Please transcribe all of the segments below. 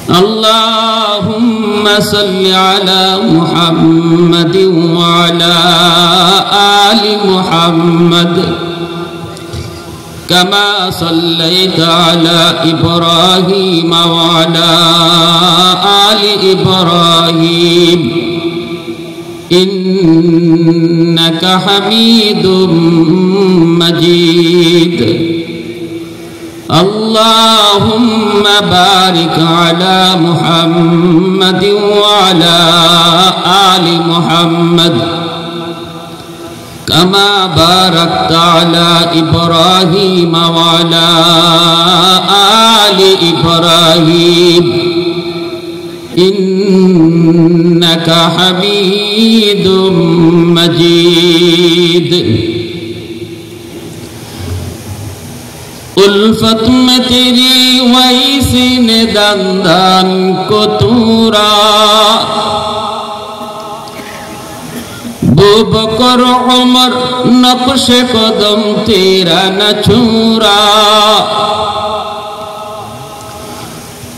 اللهم صل على محمد وعلى آل محمد كما صليت على إبراهيم وعلى آل إبراهيم إنك حميد مجيد اللهم بارك على محمد وعلى آل محمد كما باركت على إبراهيم وعلى آل إبراهيم إنك حميد مجيد الفت میں تیری ویسی نے دندان کو تورا بو بکر عمر نقش قدم تیرا نہ چھورا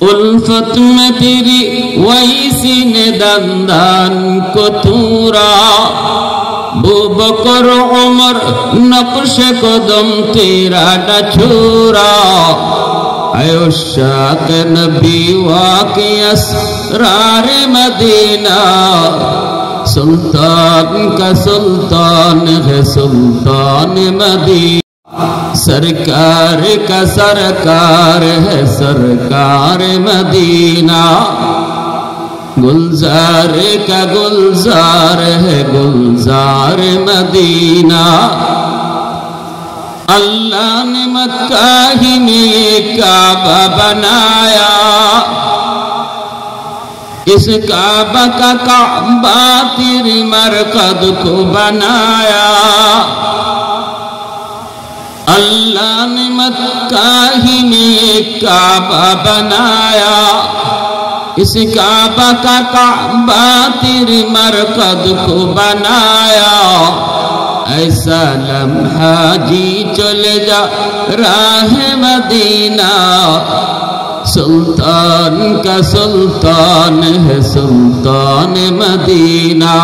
الفت میں تیری ویسی نے دندان کو تورا بو بکر عمر نقش قدم تیرا نہ چھورا اے عشاق نبی واقعی اسرار مدینہ سلطان کا سلطان ہے سلطان مدینہ سرکار کا سرکار ہے سرکار مدینہ گلزار کا گلزار ہے گلزار مدینہ اللہ نے مکہ ہی میں یہ کعبہ بنایا اس کعبہ کا کعبہ تیری مرقد کو بنایا اللہ نے مکہ ہی میں ایک کعبہ بنایا اس کعبہ کا کعبہ تیری مرقد کو بنایا ایسا لمحہ جی چلے جا راہ مدینہ سلطان کا سلطان ہے سلطان مدینہ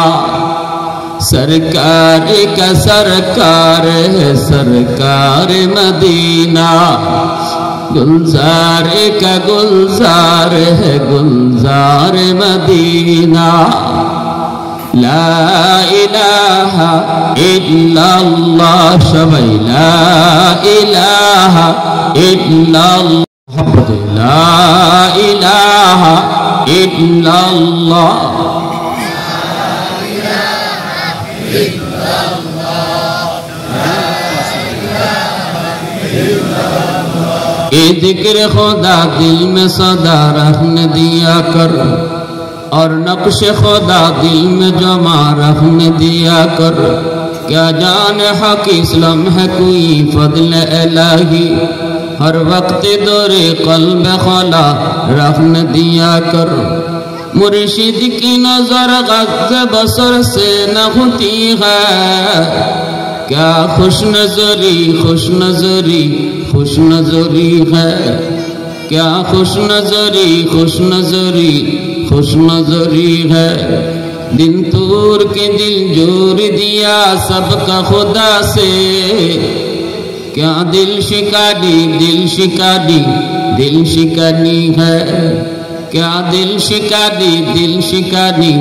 سرکار کا سرکار ہے سرکار مدینہ گلزار کا گلزار ہے گلزار مدینہ لا الہ الا اللہ شبی لا الہ الا اللہ لا الہ الا اللہ اے ذکر خدا دل میں صدا رکھنے دیا کر اور نقش خدا دل میں جمع رکھنے دیا کر کیا جان حق اسلام ہے کوئی فضل الہی ہر وقت دور قلب خلا رکھنے دیا کر مرشد کی نظر غض بصر سے نہ ہوتی ہے کیا خوش نظری خوش نظری خوش نظری ہے کیا خوش نظری خوش نظری خوش نظری ہے دن تور کے دل جوڑ دیا سب کا خدا سے کیا دل شکانی دل شکانی دل شکانی ہے کیا دل شکانی دل شکانی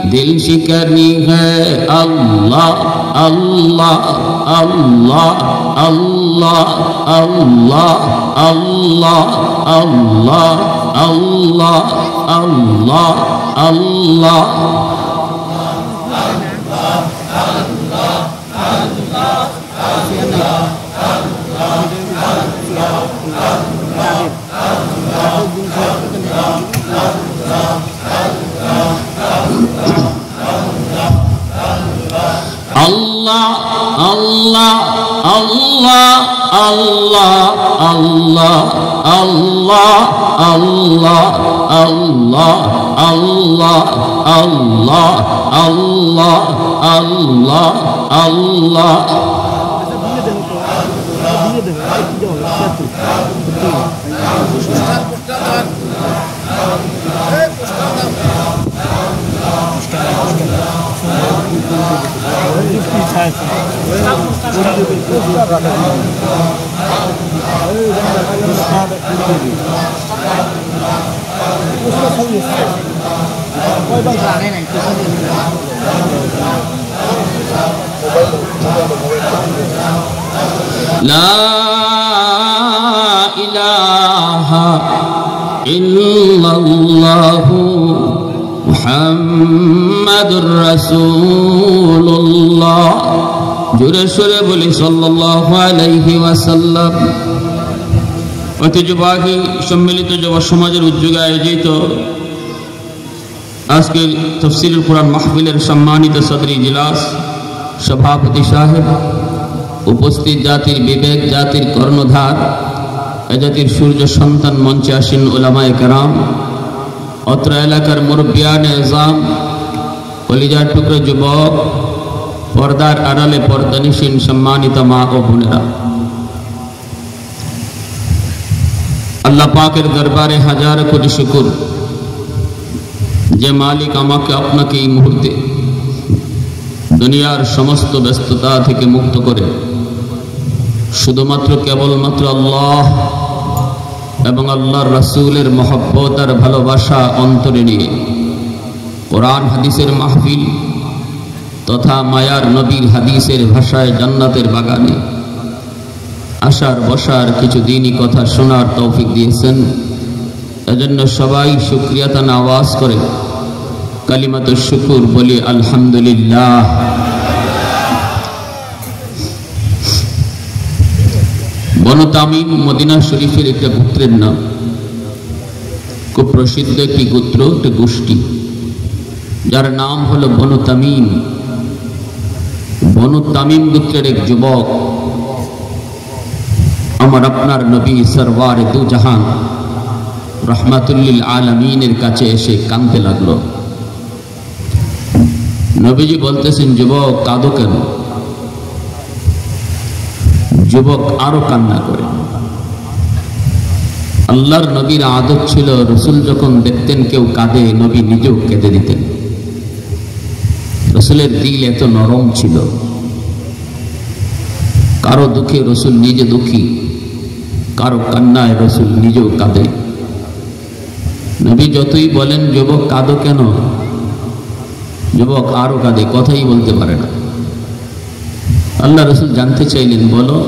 دل شکنی ہے اللہ اللہ اللہ اللہ اللہ اللہ اللہ اللہ اللہ اللہ Allah Allah Allah Allah Allah Allah Allah Allah Allah Allah Allah Allah Allah লা ইলাহা ইল্লাল্লাহু মুহাম্মাদুর রাসূলুল্লাহ। জোরে সোরে বলি সাল্লাল্লাহু আলাইহি ওয়াসাল্লাম। ঐতিহ্যবাহী সম্মিলিত যুব সমাজের উদ্যোগে আয়োজিত আজকের তাফসীরুল কুরআন মাহফিলের সম্মানিত সদর ইজলাস, সভাপতি সাহেব, উপস্থিত জাতির বিবেক, জাতির কর্ণধার, এ জাতির সূর্য সন্তান, মঞ্চে আসীন উলামায়ে কেরাম, অত্র এলাকার মুরব্বিয়ানে এজাম, কলিজার টুকরো যুবক, পর্দার আড়ালে পর্দানিশীন সম্মানিত মা ও বোনেরা, আল্লাহ পাকের দরবারে হাজার কোটি শুকর যে মালিক আমাকে আপনাকে এই মুহূর্তে দুনিয়ার সমস্ত ব্যস্ততা থেকে মুক্ত করে শুধুমাত্র কেবলমাত্র আল্লাহ এবং আল্লাহর রাসূলের মহব্বত আর ভালোবাসা অন্তরে নিয়ে কোরআন হাদিসের মাহফিল তথা মায়ার নবীর হাদিসের ভাষায় জান্নাতের বাগানে আসার বসার কিছু দিনই কথা শোনার তৌফিক দিয়েছেন। এজন্য সবাই শুকরিয়াতান আওয়াজ করে কালিমাতুশ শুকুর বলি আলহামদুলিল্লাহ। বনু তামিম মদিনা শরীফের একটা গোত্রের নাম, খুব প্রসিদ্ধ একটি গোত্র, একটি গোষ্ঠী, যার নাম হলো বনু তামিম। বনু তামিম গোত্রের এক যুবক আমার আপনার নবী সরওয়ারে দু জাহান রহমাতুল্লিল আলামিনের কাছে এসে কাঁদতে লাগলো। নবীজি বলতেছেন, যুবক কাঁদো কেন? যুবক আরো কান্না করে। আল্লাহর নবীর আদত ছিল, রসুল যখন দেখতেন কেউ কাঁদে, নবী নিজেও কেঁদে দিতেন। রসুলের দিল এত নরম ছিল, কারো দুঃখে রসুল নিজে দুঃখী, কারো কান্নায় রসুল নিজেও কাঁদে। নবী যতই বলেন যুবক কাঁদো কেন, যুবক আরো কাঁদে, কথাই বলতে পারে না। আল্লাহ রসুল জানতে চাইলেন, বলো।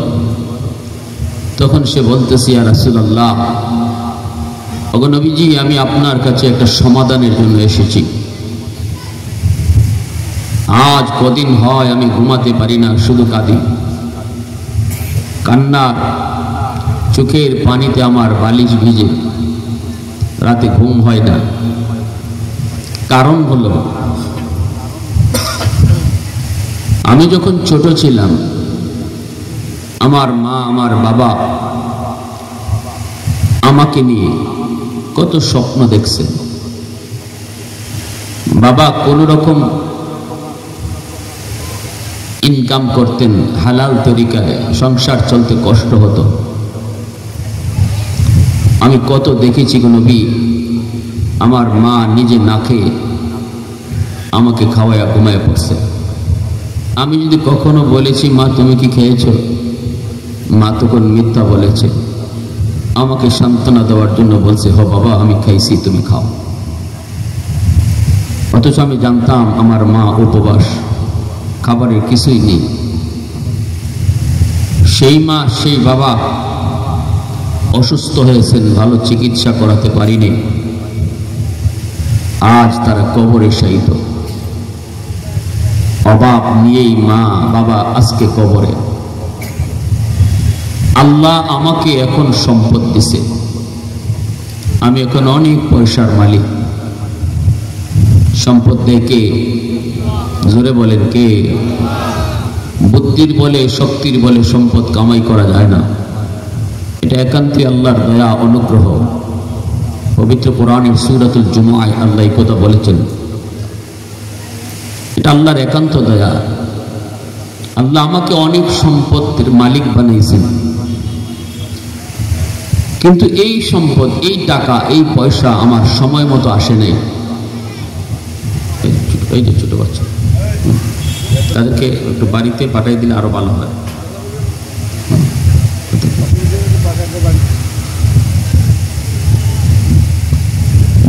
তখন সে বলতেছে, ইয়া রাসূলুল্লাহ, ওগো নবীজি, আমি আপনার কাছে একটা সমাধানের জন্য এসেছি। আজ কদিন হয় আমি ঘুমাতে পারি না, শুধু কাঁদি। কান্নার চোখের পানিতে আমার বালিশ ভিজে, রাতে ঘুম হয় না। কারণ হলো, আমি যখন ছোট ছিলাম, আমার মা, আমার বাবা আমাকে নিয়ে কত স্বপ্ন দেখছে। বাবা কোন রকম ইনকাম করতেন, হালাল তরিকায় সংসার চলতে কষ্ট হতো। আমি কত দেখেছি গো নবী, আমার মা নিজে না খেয়ে আমাকে খাওয়ায়া ঘুমায় পড়ছে। আমি যদি কখনো বলেছি, মা তুমি কি খেয়েছো, মা তখন মিথ্যা বলেছে। আমাকে সান্ত্বনা দেওয়ার জন্য বলছে, হ বাবা আমি খাইছি, তুমি খাও। অথচ আমি জানতাম আমার মা উপবাস, খাবারের কিছুই নেই। সেই মা, সেই বাবা অসুস্থ হয়েছেন, ভালো চিকিৎসা করাতে পারিনি। আজ তারা কবরে শায়িত। অভাব নিয়েই মা বাবা আজকে কবরে। আল্লাহ আমাকে এখন সম্পদ দিছে, আমি এখন অনেক পয়সার মালিক। সম্পদ দেয় কে? জোরে বলেন কে? বুদ্ধির বলে, শক্তির বলে সম্পদ কামাই করা যায় না। এটা একান্তই আল্লাহর দয়া, অনুগ্রহ। পবিত্র কোরআনের সূরাতুল জুমআয় আল্লাহ এই কথা বলেছেন। এটা আল্লাহর একান্ত দয়া। আল্লাহ আমাকে অনেক সম্পদের মালিক বানাইছেন, কিন্তু এই সম্পদ, এই টাকা, এই পয়সা আমার সময় মতো আসে নাই। এই যে ছোট বাচ্চা, তাদেরকে একটু বাড়িতে পাঠাই দিলে আরো ভালো হয়।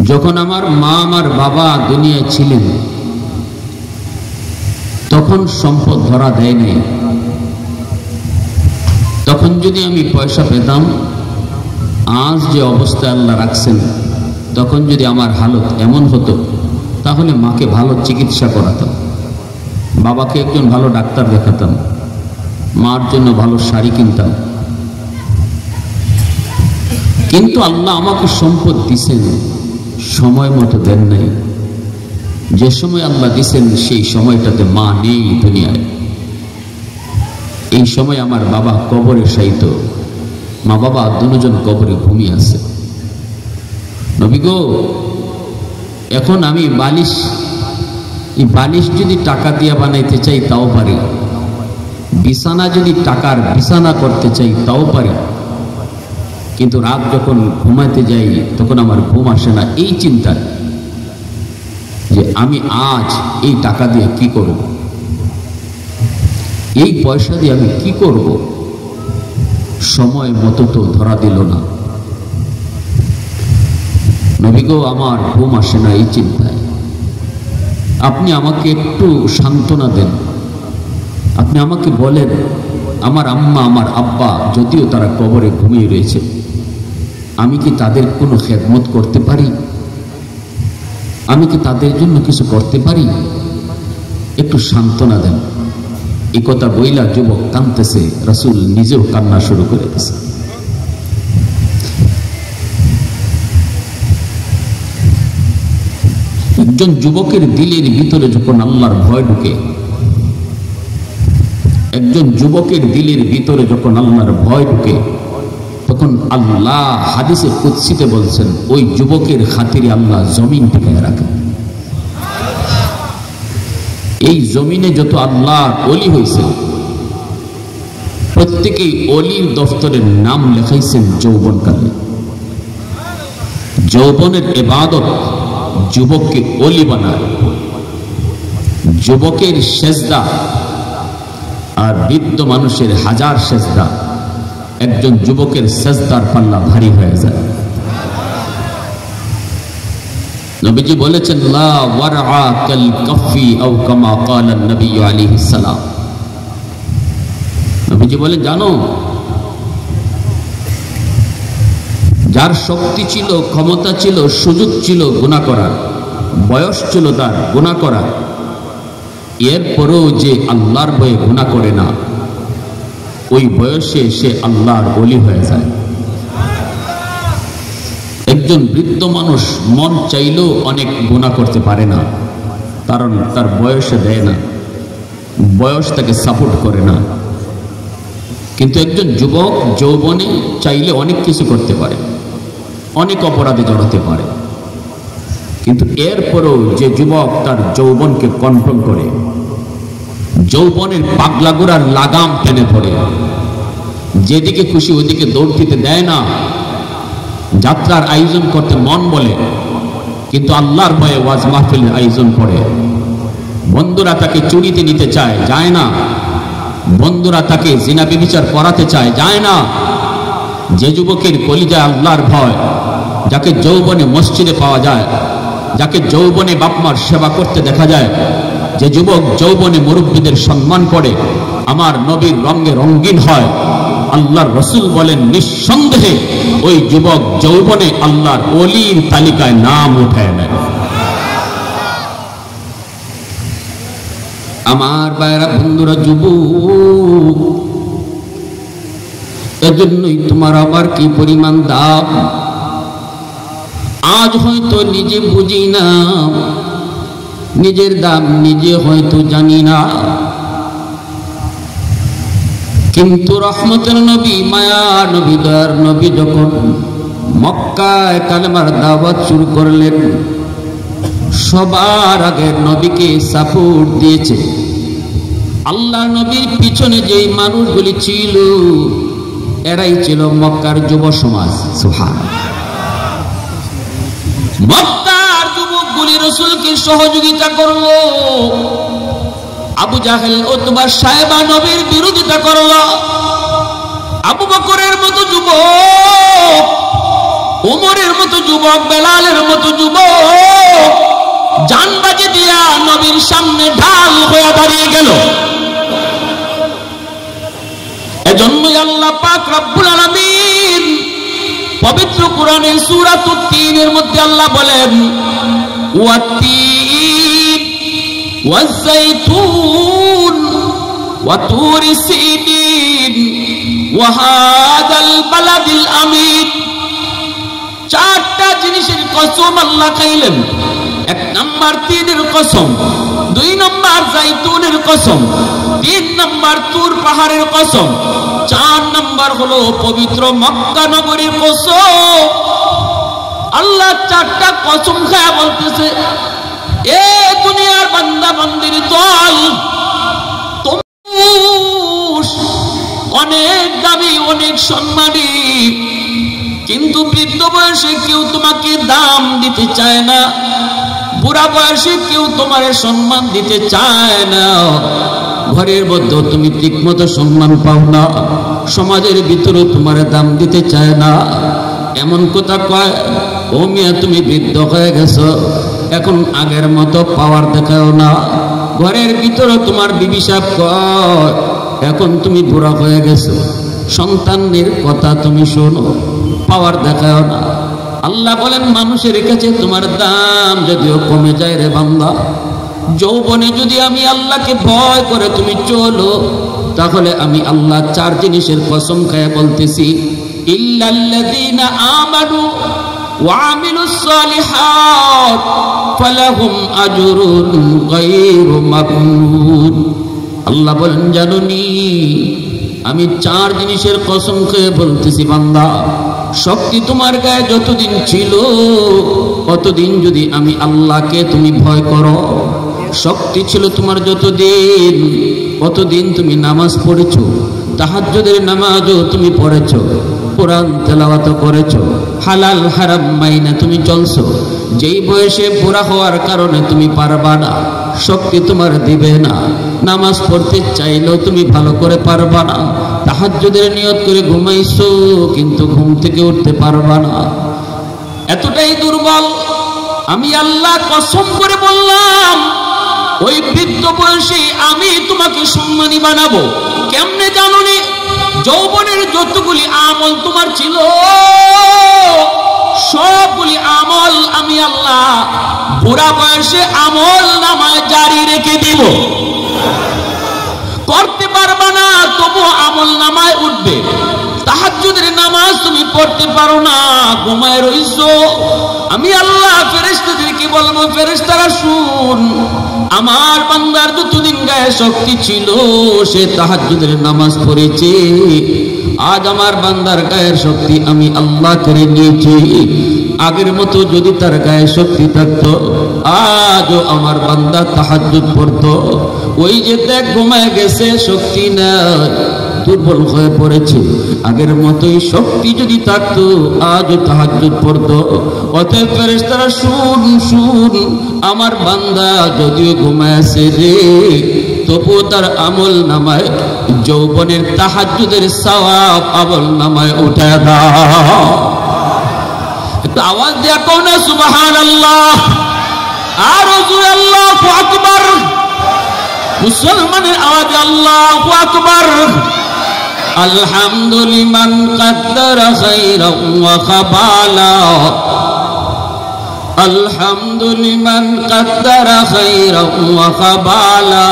যখন আমার মা আমার বাবা দুনিয়ায় ছিলেন তখন সম্পদ ধরা দেয় নাই। তখন যদি আমি পয়সা পেতাম, আজ যে অবস্থায় আল্লাহ রাখছেন, তখন যদি আমার হালত এমন হতো, তাহলে মাকে ভালো চিকিৎসা করাতাম, বাবাকে একজন ভালো ডাক্তার দেখাতাম, মার জন্য ভালো শাড়ি কিনতাম। কিন্তু আল্লাহ আমাকে সম্পদ দিছেন, সময় মতো দেন নাই। যে সময় আল্লাহ দিছেন সেই সময়টাতে মা নেই দুনিয়ায়। এই সময় আমার বাবা কবরে শায়িত, মা বাবা দুজন কবরে ঘুমিয়ে আছে। নবী গো, এখন আমি বালিশ, এই বালিশ যদি টাকা দিয়ে বানাইতে চাই তাও পারি, বিছানা যদি টাকার বিছানা করতে চাই তাও পারি, কিন্তু রাত যখন ঘুমাতে যাই তখন আমার ঘুম আসে না এই চিন্তায় যে আমি আজ এই টাকা দিয়ে কি করব, এই পয়সা দিয়ে আমি কি করব। সময় মতো তো ধরা দিল না। নবী গো, আমার ঘুম আসে না এই চিন্তায়। আপনি আমাকে একটু সান্ত্বনা দেন, আপনি আমাকে বলেন, আমার আম্মা আমার আব্বা যদিও তারা কবরে ঘুমিয়ে রয়েছে, আমি কি তাদের কোনো খেদমত করতে পারি? আমি কি তাদের জন্য কিছু করতে পারি? একটু সান্ত্বনা দেন। এই কথা বইলা যুবক কাঁদতেছে, রাসূল নিজেও কান্না শুরু করে দিয়েছে। একজন যুবকের দিলের ভিতরে যখন আল্লাহর ভয় ঢুকে, একজন যুবকের দিলের ভিতরে যখন আল্লাহর ভয় ঢুকে, তখন আল্লাহ হাদিসে কুদসিতে বলছেন, ওই যুবকের খাতিরে আল্লাহ জমিন টিকায় রাখেন। এই জমিনে যত আল্লাহর ওলি হয়েছে, প্রত্যেকেই ওলির দফতরের নাম লেখাইছেন যৌবনকালে। যৌবনের ইবাদত যুবককে ওলি বানায়। যুবকের সেজদা আর বৃদ্ধ মানুষের হাজার সেজদা, একজন যুবকের সেজদার পাল্লা ভারী হয়ে যায়। নবীজি বলেছেন, লা ওয়ারআ কাল কাফি আও কামা ক্বালা নবী আলাইহিস সালাম। নবীজি বলেন, জানো, যার শক্তি ছিল, ক্ষমতা ছিল, সুযোগ ছিল গুনাহ করার, বয়স ছিল তার গুনাহ করার, এরপরেও যে আল্লাহর ভয়ে গুনাহ করে না, ওই বয়সে সে আল্লাহর ওলি হয়ে যায়। একজন বৃদ্ধ মানুষ মন চাইলেও অনেক গুনাহ করতে পারে না, কারণ তার বয়সে দেয় না, বয়স তাকে সাপোর্ট করে না। কিন্তু একজন যুবক যৌবনে চাইলে অনেক কিছু করতে পারে, অনেক অপরাধে জড়াতে পারে। কিন্তু এরপরেও যে যুবক তার যৌবনকে কন্ট্রোল করে, যৌবনের পাগলাগুড়ার লাগাম টেনে ধরে, যেদিকে খুশি ওদিকে দৌড় দিতে দেয় না, যাত্রার আয়োজন করতে মন বলে কিন্তু আল্লাহর ভয়ে ওয়াজ মাহফিলের আয়োজন করে। বন্ধুরা তাকে চুরিতে নিতে চায়, যায় না। বন্ধুরা তাকে জিনা ব্যভিচার করাতে চায়, যায় না। যে যুবকের কলিজায় আল্লাহর ভয়, যাকে যৌবনে মসজিদে পাওয়া যায়, যাকে যৌবনে বাপমার সেবা করতে দেখা যায়, যে যুবক যৌবনে মুরব্বীদের সম্মান করে, আমার নবীর রঙে রঙিন হয়, আল্লাহর রাসূল বলেন নিঃসন্দেহে ওই যুবক যৌবনে আল্লাহর ওলির তালিকায় নাম উঠায় নেয়। আমার ভাইরা বন্ধুরা, যুবক, এজন্যই তোমার আবার কি পরিমাণ দাম। আজ হয়তো নিজে বুঝি না, নিজের দাম নিজে হয়তো জানি না, কিন্তু রহমতের নবী, মায়া নবী, দয়ার নবী যখন মক্কায় কালেমার দাওয়াত শুরু করলেন, সবার আগে নবীকে সাপোর্ট দিয়েছে। আল্লাহ নবীর পিছনে যেই মানুষগুলি ছিল, এরাই ছিল মক্কার যুব সমাজ। সুবহানাল্লাহ। মক্কার যুবকগুলি রাসূলকে সহযোগিতা করলো, আবু জাহেল, উতবা, সায়বা নবীর বিরোধিতা করলো। আবু বকরের মতো যুবক উমরের মতো যুবক, বেলালের মতো যুবক জান বাজি দিয়া নবীর সামনে ঢাল হয়ে দাঁড়িয়ে গেল। এজন্যই আল্লাহ পাক রব্বুল আলামিন পবিত্র কোরআনের সূরা তিনের মধ্যে আল্লাহ বলেন, ওয়াত্তিন ওয়াজ-যাইতুন ওয়া তুরি সিনিন ওয়া হাদাল বালাদিল আমিন। চারটা জিনিসের কসম আল্লাহ খাইলেন। এক নাম্বার তিনের কসম, দুই নাম্বার জাইতুনের কসম, তিন নাম্বার তুর পাহাড়ের কসম, চার নাম্বার হলো পবিত্র মক্কা নগরীর কসম। আল্লাহ চারটা কসম খায়া বলতেছে, এ দুনিয়ার বান্দা বান্দির দল, অনেক দামি, অনেক সম্মানী, কিন্তু বৃদ্ধ বয়সে কেউ তোমাকে দাম দিতে চায় না, বুড়া বয়সে কেউ তোমার সম্মান দিতে চায় না, ঘরের মধ্যে তুমি ঠিক মতো সম্মান পাও না, সমাজের ভিতরে তোমার দাম দিতে চায় না। এমন কথা কয়, ও মিয়া তুমি বৃদ্ধ হয়ে গেছো, এখন আগের মতো পাওয়ার দেখাও না। ঘরের ভিতরে তোমার বিবি সাহেব কয়, এখন তুমি বুড়া হয়ে গেছো, সন্তানদের কথা তুমি শোনো, পাওয়ার দেখাও না। আল্লাহ বলেন, মানুষের কাছে তোমার দাম যদিও কমে যায় রে বান্দা, যৌবনে যদি আমি আল্লাহকে ভয় করে তুমি চলো, তাহলে আমি আল্লাহ চার জিনিসের কসম খায় বলতেছি, ইল্লাল্লাযীনা আমানু ওয়া আমিলুস সালিহাত ফালাহুম আজরুন গায়রু মামনুন। আল্লাহ বলেন, জানোনি আমি চার জিনিসের কসম খেয়ে বলতেছি বান্দা, শক্তি তোমার গায়ে যতদিন ছিল ততদিন যদি আমি আল্লাহকে তুমি ভয় করো, শক্তি ছিল তোমার যতদিন ততদিন তুমি নামাজ পড়েছো, তাহাজ্জুদের নামাজও তুমি পড়েছো, কোরআন তেলাওয়াত করেছো, হালাল হারাম মাইনা তুমি চলছো। যেই বয়সে বুড়া হওয়ার কারণে তুমি পারবা না, শক্তি তোমার দিবে না, নামাজ পড়তে চাইলেও তুমি ভালো করে পারবা না, তাহাজ্জুদের নিয়ত করে ঘুমাইছো কিন্তু ঘুম থেকে উঠতে পারবা না, এতটাই দুর্বল। আমি আল্লাহ কসম করে বললাম, ওই বৃদ্ধ বয়সে আমি তোমাকে সম্মানী বানাবো। কেমনে জানোনি? যৌবনের যতগুলি আমল তোমার ছিল সবগুলি আমল আমি আল্লাহ বুড়া বয়সে আমল নামায় জারি রেখে দিব। করতে পারবা না তবু আমল নামায় উঠবে। তাহাজ্জুদের নামাজ তুমি পড়তে পারো না, ঘুমায় রইছো, আমি আল্লাহ ফেরেশতাদেরকে বলবো, ফেরেশতারা শুন, আমার বান্দার যতদিন গায়ে শক্তি ছিল সে তাহাজ্জুদের নামাজ পড়েছে, আজ আমার বান্দার গায়ের শক্তি আমি আল্লাহ করে নিয়েছি। আগের মতো যদি তার গায়ে শক্তি থাকতো আজও আমার বান্দা তাহাজ্জুদ পড়তো। ওই যে দেখ ঘুমায় গেছে, শক্তি নাই, দুর্বল হয়ে পড়েছে, আগের মতোই শক্তি যদি থাকতো আজও তাহাজ্জুদ পড়তো। অতএব ফেরেশতারা শুন শুন, আমার বান্দা যদিও ঘুমায় রে তবু তার আমল নামায় যৌবনের তাহাজ্জুদের সওয়াব আমল নামায় উঠে দাও। একটু আওয়াজ দিয়া কও না সুবহানাল্লাহ, আর জোরে আল্লাহু আকবার। মুসলমানের আওয়াজ আল্লাহু আকবার। আলহামদুলিমান কাদ্দারা খায়রান ওয়া খাবালা, আলহামদুলিমান কাদ্দারা খায়রান ওয়া খাবালা,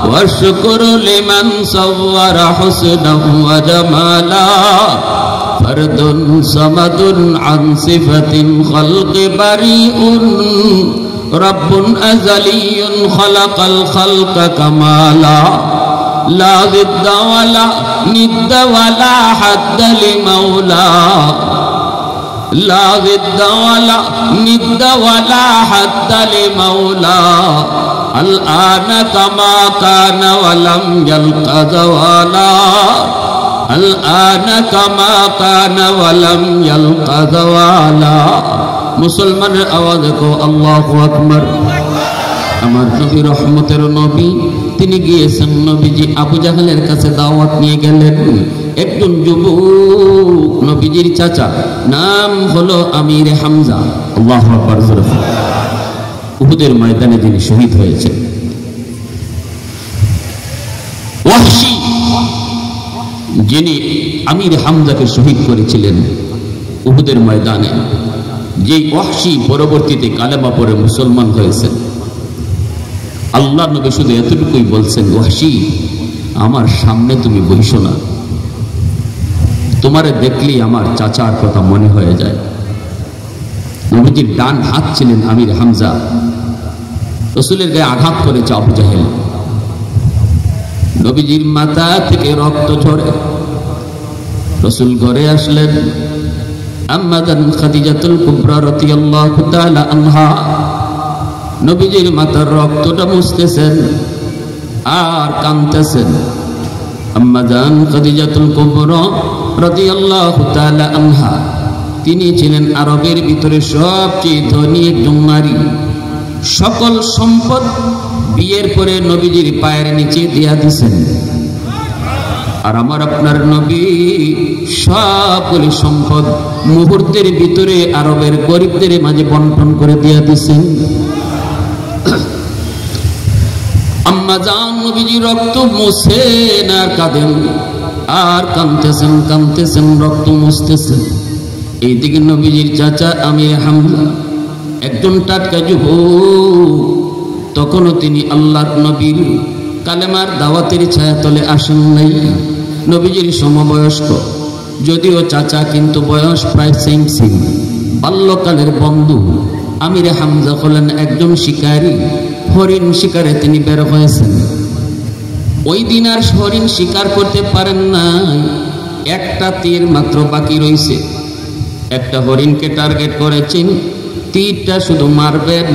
ওয়া শুকরু লিমান সাওয়ারা হুসনান ওয়া জামালা, ফারদুন সামাদুন আন সিফাতিন খালকি বারিউন, রব্বুন আযালিয়ুন খালাকাল খালকা কামালা, লা জিদ্দা ওয়ালা নিদ্দা ওয়ালা হাদ্দা লিমাওলা, লা জিদ্দা ওয়ালা নিদ্দা ওয়ালা হাদ্দা লিমাওলা, আল আনা কামা কানা ওয়ালাম ইয়ালকা যাওয়ালা, আল আনা কামা কানা ওয়ালাম ইয়ালকা যাওয়ালা। মুসলমানের আওয়াজ কো আল্লাহু আকবার। আমার নবী রহমতের নবী, তিনি গিয়েছেন, নবীজি আবু জাহেলের কাছে দাওয়াত নিয়ে গেলেন। একজন যুবক নবীজির চাচা, নাম হলো আমির হামজা। আল্লাহু আকবার। উহুদের ময়দানে যিনি শহীদ হয়েছেন। ওয়াহশী যিনি আমির হামজাকে শহীদ করেছিলেন উহুদের ময়দানে, যে ওয়াহশী পরবর্তীতে কালেমা পড়ে মুসলমান হয়েছেন। আল্লাহ নবী শুধু এতটুকুই বলছেন, ওয়াহশী আমার সামনে তুমি বসো না, তোমারে দেখলেই আমার চাচার কথা মনে হয়ে যায়। নবীজির ডান হাত ছিলেন আমির হামজা। রাসূলের গায়ে আঘাত করেছে আবু জাহেল। নবীজির মাথা থেকে রক্ত ঝরে। রাসূল ঘরে আসলেন। আম্মা জান খাদিজাতুল কুবরা রাদিয়াল্লাহু তাআলা আনহা নবীজির মাথার রক্তটা মুছতেছেন আর কাঁদতেছেন। আম্মা জান খাদিজাতুল কুবরা রাদিয়াল্লাহু তাআলা আনহা তিনি ছিলেন আরবের ভিতরে সবচেয়ে ধনী একজন নারী। সকল সম্পদ বিয়ের পরে নবীজির পায়ের নিচে দিয়া দিয়েছেন। আর আমার আপনার নবী সকল সম্পদ মুহূর্তের ভিতরে আরবের গরিবদের মাঝে বন্টন করে দিয়া দিয়েছেন। আম্মা জান নবীজি রক্ত মুছেন আর কাঁদেন, আর কাঁদতেছেন কাঁদতেছেন, রক্ত মুছতেছেন। এইদিকে নবীজির চাচা আমির হামজা একজন টাটকা যুবক, তখনও তিনি আল্লাহর নবীর কালেমার দাওয়াতের ছায়াতলে আসেন নাই। নবীজির সমবয়স্ক, যদিও চাচা কিন্তু বয়স প্রায় সেম সেম। বাল্যকালের বন্ধু। আমির হামজা হলেন একজন শিকারী, হরিণ শিকারে তিনি বের হয়েছেন। ওই দিন আর হরিণ শিকার করতে পারেন নাই, একটা তীর মাত্র বাকি রয়েছে। একটা হরিণকে টার্গেট করেছেন, তীরটা শুধু মারবেন,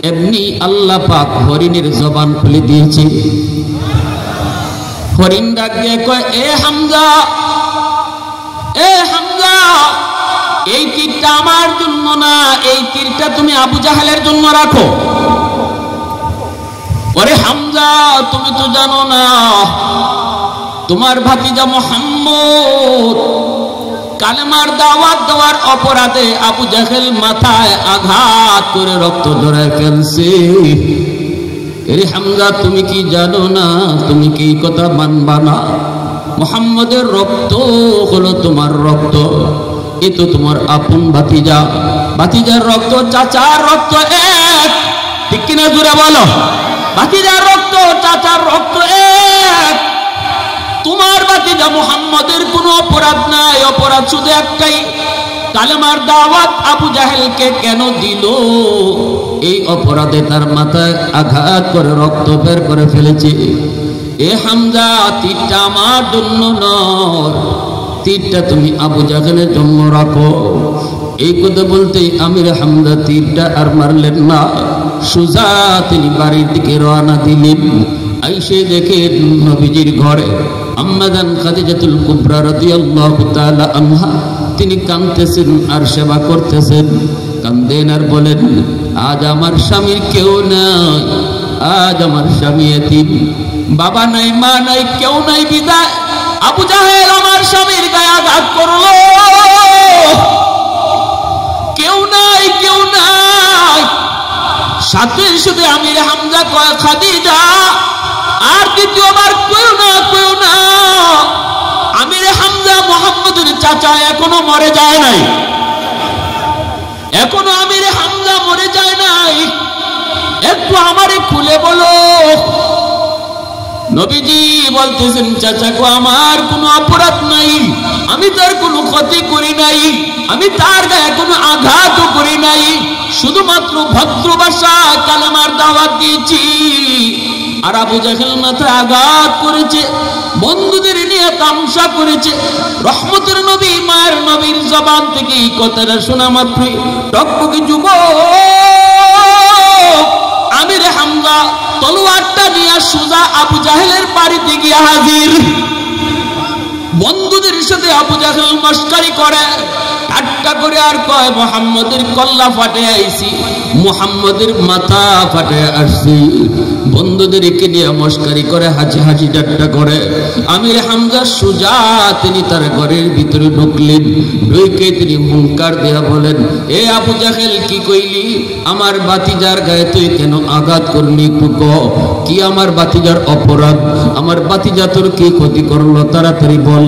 এমনি আল্লাহ পাক হরিণের জবান খুলে দিয়েছে। হরিণ ডাক দিয়ে কয়, এ হামজা, এ হামজা, এই তীরটা আমার জন্য না, এই তীরটা তুমি আবু জাহেলের জন্য রাখো। ওরে হামজা, তুমি তো জানো না তোমার ভাতিজা মুহাম্মদ কালেমার দাওয়াত দেওয়ার অপরাধে আবু জাহেল মাথায় আঘাত করে রক্ত ঝরায় ফেলছে। এরে হামজা, তুমি কি জানো না, তুমি কি কথা মানবা না? মুহাম্মদের রক্ত হলো তোমার রক্ত, এ তো তোমার আপন ভাতিজা। ভাতিজার রক্ত চাচার রক্ত এক, ঠিক কিনা জোরে বলো? ভাতিজার রক্ত চাচার রক্ত এক। তোমার ভাতিজা মুহাম্মদের কোনো অপরাধ নাই, অপরাধ শুধু একটাই, কালেমার দাওয়াত আবু জাহেলকে কেন দিল? এই অপরাধে তার মাথায় আঘাত করে রক্ত বের করে ফেলেছে। এ হামজা, তীরটা আমার জন্য নয়, তীরটা তুমি আবু জাহেলের জন্য রাখো। এই কথা বলতেই আমির হামজা তীরটা আর মারলেন না, সোজা তিনি বাড়ির দিকে রওনা দিলেন। আইসে দেখে নবীজির ঘরে আম্মা জান খাদিজাতুল কুবরা রাদিয়াল্লাহু তাআলা আনহা তিনি কাঁদতেছেন আর সেবা করতেছেন। কান্দেন আর বলেন, আজ আমার স্বামীর কেউ নাই, আজ আমার স্বামী এতিম, বাবা নাই, মা নাই, কেউ নাই, বিদায় আবু জাহেল আমার স্বামীর গায়ে আঘাত করলো। কেউ নাই, কেউ নাই। সাথে সাথে আমির হামজা কয়, খাদিজা আর দ্বিতীয়বার কেউ না, কেউ না। আমির হামজা মুহাম্মদের চাচা এখনো মরে যায় নাই, এখনো আমির হামজা মরে যায় নাই, একটু আমারে খুলে বলো। নবীজি বলতেছেন, চাচা গো, আমার কোনো অপরাধ নাই, আমি তার কোনো ক্ষতি করি নাই, আমি তার গায়ে কোনো আঘাতও করি নাই, শুধুমাত্র ভদ্র ভাষা কালেমার দাওয়াত দিয়েছি। আর আবু জাহেল মাথায় আঘাত করেছে, বন্ধুদের নিয়ে তামসা করেছে। রহমতের নবী মায়ের নবীর জবান থেকে এই কথাটা শোনা মাত্রই টকটকে যুবক আমির হামজা তলোয়ারটা নিয়ে সোজা আবু জাহেলের বাড়িতে গিয়ে হাজির। বন্ধুদের সাথে আবু জাহেল মস্কারি করে, ঠাট্টা করে আর কয়, মুহাম্মদের কল্লা ফাটে আইছি, মুহাম্মদের মাথা ফাটে আসছি। বন্ধুদেরকে নিয়ে মস্কারি করে, হাসি হাসি ঠাট্টা করে। আমির হামজা সুজা তিনি তার ঘরের ভিতরে ঢুকলেন। ঢুকে তিনি হুঙ্কার দেয়া বলেন, এ আবু জাহেল, কি কইলি? আমার বাতিজার গায়ে তুই কেন আঘাত করলি? একটু ক, কি আমার বাতিজার অপরাধ? আমার বাতিজা তোর কি ক্ষতি করলো? তাড়াতাড়ি বল,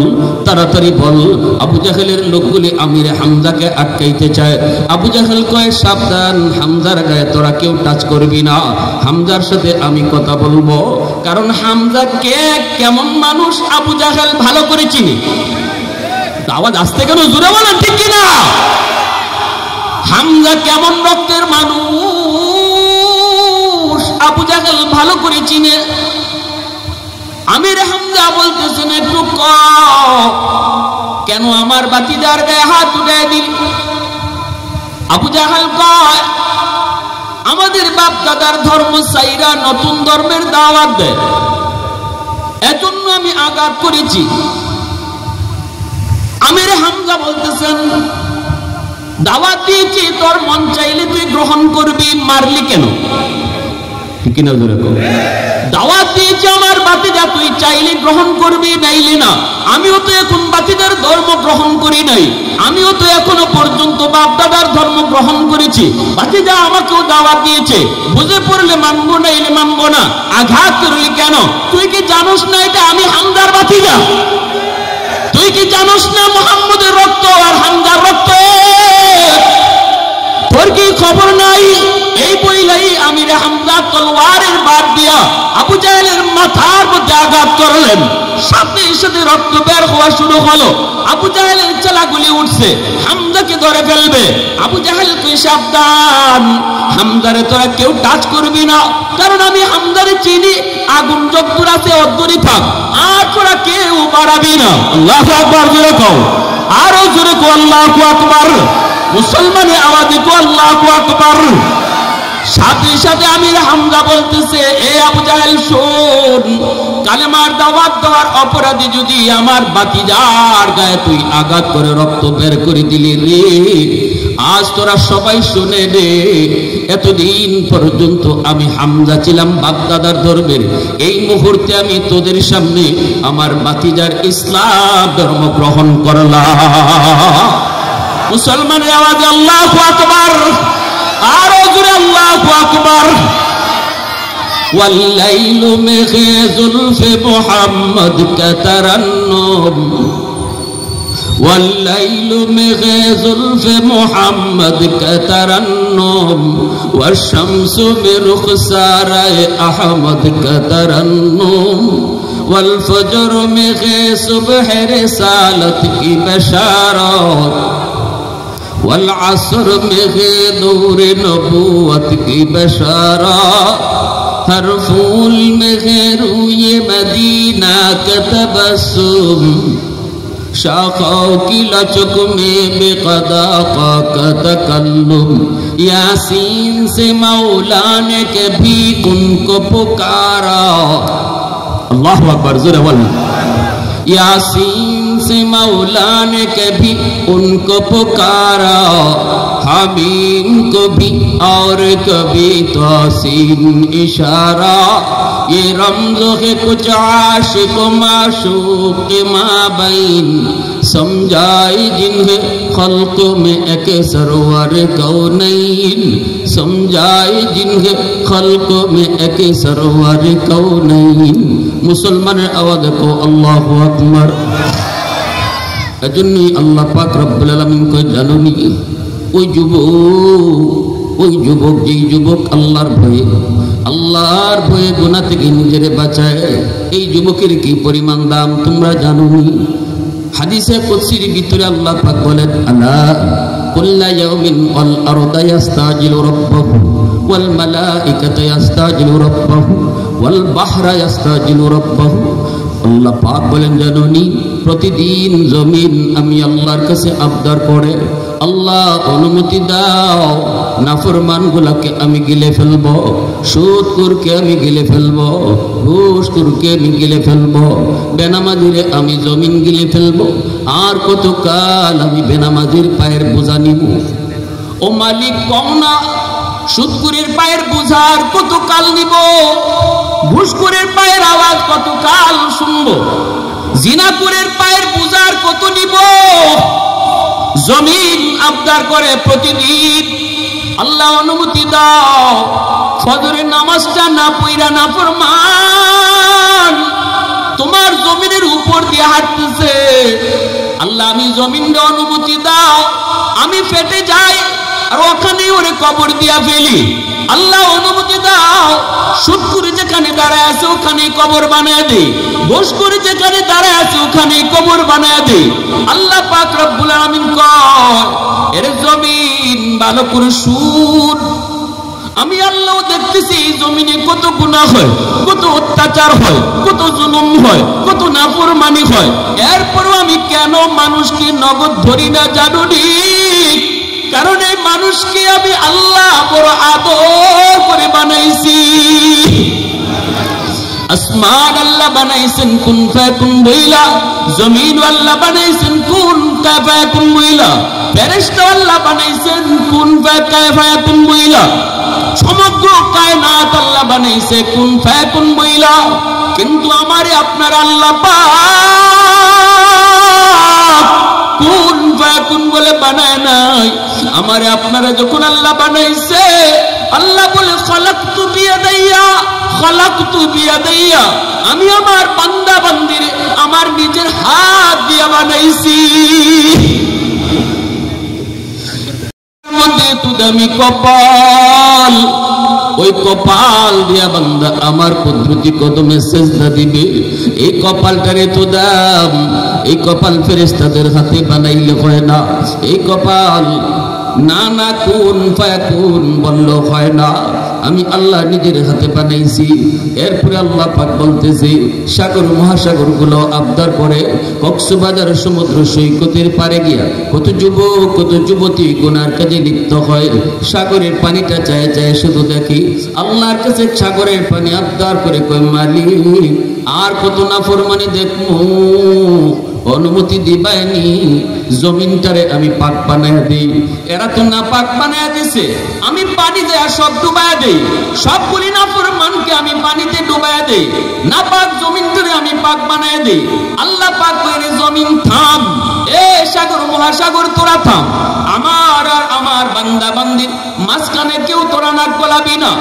তাড়াতাড়ি বল। আবু জাহেলের লোকগুলি আমির হামজাকে আটকাইতে চায়। আবু জাহেল কয়, সাবধান, হামজার গায়ে তোরা কেউ টাচ করবি না। হামজার সাথে আমি কথা বলবো, কারণ হামজা কে, কেমন মানুষ আবু জাহেল ভালো করে চিনি। আওয়াজ আসতে কেন, জোরে বলেন ঠিক কিনা? হামজা কেমন রক্তের মানুষ আবু জাহেল ভালো করে চিনে। আমির হামজা বলতেছেন, একটু ক, কেন আমার বাতিদার গায়ে হাত উঠায় দিল? আবু জাহেল কয়, আমাদের বাপ দাদার ধর্ম সাইরা নতুন ধর্মের দাওয়াত দেয়, এজন্য আমি আঘাত করেছি। আমির হামজা বলতেছেন, দাওয়াত দিয়েছি, তোর মন চাইলে তুই গ্রহণ করবি, মারলি কেন? ঠিক না জোরে কও। দাওয়াত দিয়েছি আমার বাতিজা, তুই চাইলে গ্রহণ করবি, নাইলে না। আমিও তো এখন বাতিজার ধর্ম গ্রহণ করি নাই, আমিও তো এখনো পর্যন্ত বাপ দাদার ধর্ম গ্রহণ করেছি। বাতিজা আমাকেও দাওয়াত দিয়েছে, বুঝে পড়লে মানবো, নাইলে মানবো না। আঘাত করলি কেন? তুই কি জানোস না এটা আমি হামজার বাতিজা? তুই কি জানোস না মুহাম্মদের রক্ত আর হামজার রক্ত? তোর কি খবর নাই? এই বইলাই আমির হামজা তলোয়ারের বাদ দিয়া আবু জাহেলের মাথার মধ্যে আঘাত করলেন। সাথে সাথে রক্ত বের হওয়া শুরু হলো। আবু জাহেলের চেলাগুলি উঠছে, হামজাকে ধরে ফেলবে। আবু জাহেল কই, সাবধান, হামজারে তোরা কেউ টাচ করবি না, কারণ আমি হামজারে চিনি। আগুন যদ্দূর আছে অদ্দূরই থাক, আর তোরা কেউ বাড়াবি না। আল্লাহু আকবার, জোরে কও, আরো জোরে কও, আল্লাহু আকবার। মুসলমানের আওয়াজে কও, আল্লাহু আকবার। সাথে সাথে আমির হামজা বলতেছে, এ আবু জাহেল শোন, কালেমার দাওয়াত দেওয়ার অপরাধী যদি আমার বাতিজার গায়ে তুই আঘাত করে রক্ত বের করে দিলি রে, আজ তোরা সবাই শুনে রে, এতদিন পর্যন্ত আমি হামজা ছিলাম বাগদাদার ধর্মের, এই মুহূর্তে আমি তোদের সামনে আমার বাতিজার ইসলাম ধর্ম গ্রহণ করলাম। মুসলমানের আওয়াজে আল্লাহু আকবার, আরো জোরে আল্লাহু আকবার। والليل में जुल्फ मोहम्मद का तरन्नुम, والليل में जुल्फ मोहम्मद का तरन्नुम, والشمس में रुखसार अहमद का तरन्नुम, والفجر में सुबह रिसालत की बशारत, والعصر में नूर नबूवत की बशारत, हर फूल में रूए मदीना का तबस्सुम, शाखों की लचक में बेक़दा का तकल्लुम, यासीन से मौला ने कभी उनको पुकारा। अल्लाहु अकबर, ज़रा बोल। यासीन से मौला ने कभी उनको पुकारा, हमीम को भी और कभी तोसीन इशारा, ये रमज़ो है कुछ आशिक माशूक के माबैन, समझाई जिन्हें खल्क में एक सरवर कौनैन, समझाई जिन्हें खल्क में एक सरवर कौनैन। मुसलमाনের আওয়াজ কো আল্লাহু আকবার। এজন্যই আল্লাহ পাক রব্বুল আলামিন কই, জানুনি ওই যুবক যেই যুবক আল্লাহর ভয়ে গুনাহ থেকে নিজেরে বাঁচায়, এই যুবকের কি পরিমাণ দাম তোমরা জানুনি? হাদিসে কুদসির ভিতরে আল্লাহ পাক বলেন, আলা কুল্লা ইয়াউমিন ওয়াল আরদু ইস্তাজিলু রাব্বাহু ওয়াল মালাইকাতু ইস্তাজিলু রাব্বাহু ওয়াল বাহরা ইস্তাজিলু রাব্বাহু। আল্লাহ পাক বলেন, জানুনি প্রতিদিন জমিন আমি আল্লাহর কাছে আবদার করে, আল্লাহ অনুমতি দাও, নাফরমানগুলোকে আমি গিলে ফেলবো, সুদখোরকে আমি গিলে ফেলবো, ঘুষখোরকে আমি গিলে ফেলবো, বেনামাজিরে আমি জমিন গিলে ফেলবো, আর কতকাল আমি বেনামাজির পায়ের বোঝা নিব। ও মালিক কও না, সুদখোরের পায়ের বোঝার কত কাল নিব, ঘুষখোরের পায়ের আওয়াজ কত কাল শুনবো, জিনাখোরের পায়ের বোঝার কত নিব। জমিন আবদার করে প্রতিদিন, আল্লাহ অনুমতি দাও, ফজরের নামাজটা না পইরা না ফরমান তোমার জমিনের উপর দিয়ে হাঁটতেছে, আল্লাহ আমি জমিনকে অনুমতি দাও, আমি ফেটে যাই আর ওখানে ওরে কবর দিয়া ফেলি। আল্লাহ অনুমতি দাও, সুদখোর যেখানে দাঁড়ায় আছে ওখানে কবর বানায় দে, ঘুষখোর যেখানে দাঁড়ায় আছে ওখানে কবর বানায় দে। আল্লাহ পাক রব্বুল আলামিন কয়, এর জমিন ভালো করে শুন, আমি আল্লাহ দেখতেছি এই জমিনে কত গুনাহ হয়, কত অত্যাচার হয়, কত জুলুম হয়, কত নাফরমানি হয়, এরপরও আমি কেন মানুষকে নগদ ধরি না জানুনি? কারণ এই মানুষকে আমি আল্লাহ বড় আদর করে বানাইছি। আসমান আল্লাহ বানাইছেন কুন ফায়াকুন বইলা, জমিন আল্লাহ বানাইছেন কুন ফায়াকুন বইলা, ফেরেশতা আল্লাহ বানাইছেন কুন ফায়াকুন বইলা, সমগ্র কায়নাত আল্লাহ বানাইছে কুন ফায়াকুন বইলা। কিন্তু আমারে আপনার আল্লাহ পাক কুন ফায়াকুন বলে বানায় নাই। আমারে আপনারা যখন আল্লাহ বানাইছে, আল্লাহ বলে খালাকতু বিয়াদাইয়া, খালাকতু বিয়াদাইয়া, আমি আমার বান্দা বান্দিরে আমার নিজের হাত দিয়ে বানাইছি। মধ্যে তুদামি কপাল, ওই কপাল দিয়া বান্দা আমার কুদরতি কদমে সেজদা দিবে। এই কপালটারে তো দাম, এই কপাল ফেরেশতাদের হাতে বানাইলে হয় না। এই কপাল না না কুন ফায়াকুন বলল হয় না, আমি আল্লাহ নিজের হাতে বানাইছি। এরপরে আল্লাহ পাক বলতেছে, সাগর মহাসাগর গুলো আবদার করে, কক্সবাজার সমুদ্র সৈকতের পারে গিয়া কত যুবক কত যুবতী গুনার কাজে লিপ্ত হয়। সাগরের পানিটা চায় চায় শুধু দেখি, আল্লাহর কাছে সাগরের পানি আবদার করে কয়, মালিক আর কত নাফরমানি দেখমু, অনুমতি দিবাইনি, জমিনটারে আমি পাক বানায় দিই। এরা তো না পাক বানায় দিছে, আমি পানি দেয়া সব ডুবায় দেই, সবগুলি নাফরমানকে আমি পানিতে ডুবায় দেই, না পাক জমিনটারে আমি পাক বানায় দেই। আল্লাহ পাক কইরে, জমিন থাম, এ সাগর মহাসাগর তোরা থাম, আমার আর আমার বান্দা বান্দির মাঝখানে কেউ তোরা নাক গলাবি না।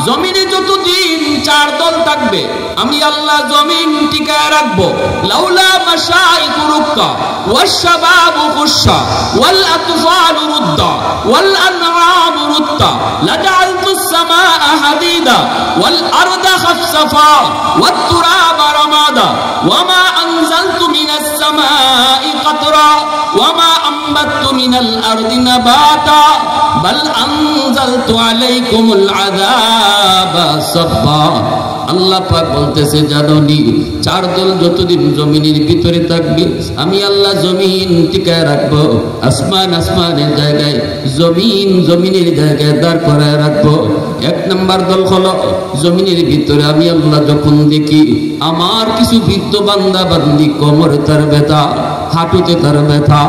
জমিনে যতদিন চার দল থাকবে আমি আল্লাহ জমিন টিকায় রাখবো। লাউলা মাশাইকু রুক্কা ওয়াশশাবাবু খুশশা ওয়াল আতফালু রুদ্দা ওয়াল আনআমু রুদ্দা লাজাআলতুস সামাআ হাদিদা ওয়াল আরদা খাসফা ওয়াত তুরাবা রামাদা ওয়ামা আনজালতু মিনাস সামাই কাতরা ওয়ামা আম্বাততু মিনাল আরদি নাবাতা বাল আনজালতু আলাইকুমুল আযাবা সাব্বা। আল্লাহ পাক বলতেছে, জানোনি চার দল যতদিন জমিনের ভিতরে থাকবে আমি আল্লাহ জমিন টিকায় রাখবো, আসমান আসমানের জায়গায়, জমিন জমিনের জায়গায় দাঁড় করায় রাখবো। এক নাম্বার দল হলো জমিনের ভিতরে আমি আল্লাহ যখন দেখি আমার কিছু বৃদ্ধ বান্দা বান্দি কোমরে তার ব্যথা, হাঁটুতে তার ব্যথা,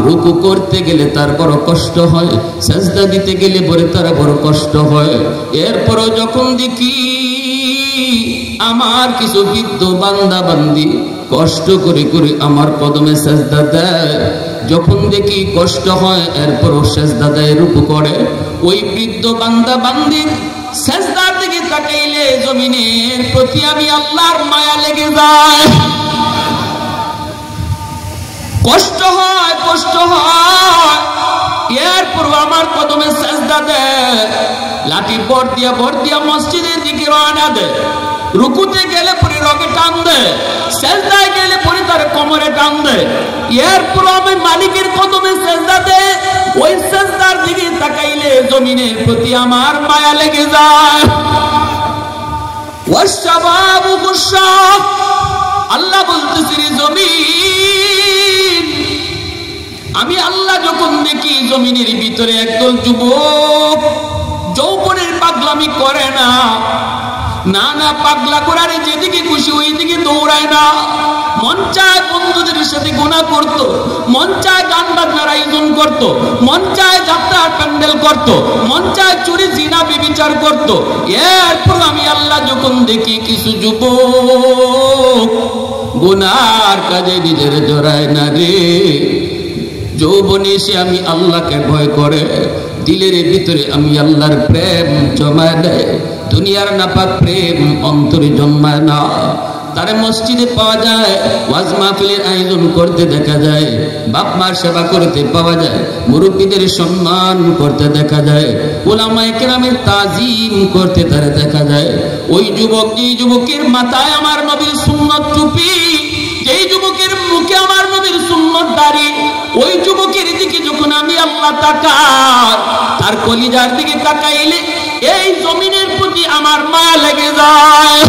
রুকু করতে গেলে তার বড় কষ্ট হয়, সেজদা দিতে গেলে পরে তার বড় কষ্ট হয়। এরপরও যখন দেখি আমার কিছু বৃদ্ধ বান্দা বান্দি কষ্ট করে করে আমার কদমে সেজদা দেয়, যখন দেখি কষ্ট হয় এরপরও সেজদা দেয়, রুকু করে, ওই বৃদ্ধ বান্দা বান্দির সেজদার দিকে তাকাইলে জমিনের প্রতি আমি আল্লাহর মায়া লেগে যায়। কষ্ট হয়, কষ্ট হয়, এরপর আমার কদমে সেজদা দেয়, লাঠি ভর দিয়া মসজিদের দিকে রওনা দেয়। রুকুতে গেলে পরে রগে টান দেয়, সেজদায় গেলে পরে তার কোমরে টান দেয়। এরপর আমি মালিকের কদমে সেজদা দেয়, ওই সেজদার দিকে তাকাইলে জমিনের প্রতি আমার মায়া লেগে যায়। ওয়াশশাবাবু খুশশা, আল্লাহ বলতেছে, জমিন আমি আল্লাহ যখন দেখি জমিনের ভিতরে একদল যুবক যৌবনের পাগলামি করে না, না না পাগলা করারে যেদিকে খুশি ওই দিকে দৌড়ায় না, মন চায় বন্ধুদের সাথে গুনাহ করত, মন চায় গান বাজনার আয়োজন করত, মন চায় যাত্রা প্যান্ডেল করত, মন চায় চুরি জিনা ব্যভিচার করত। এরপর আমি আল্লাহ যখন দেখি কিছু যুবক গুনার কাজে নিজের জড়ায় না রে, যৌবনে এসে আমি আল্লাহকে ভয় করে দিলের ভিতরে আমি আল্লাহর প্রেম জমায় দেয়, দুনিয়ার নাপাক প্রেম অন্তরে জন্মায় না। তারে মসজিদে পাওয়া যায়, ওয়াজ মাহফিলের আয়োজন করতে দেখা যায়, বাপ মার সেবা করতে পাওয়া যায়, মুরব্বীদের সম্মান করতে দেখা যায়, উলামায়ে কেরামের তাজিম করতে তারে দেখা যায়। ওই যুবক, যেই যুবকের মাথায় আমার নবীর সুন্নত টুপি, যেই যুবকের মুখে আমার নবীর সুন্নত দাড়ি, ওই যুবকের দিকে যখন আমি আল্লাহ তাকাই, তার কলিজার দিকে তাকাইলে এই জমিনের প্রতি আমার মায়া লেগে যায়,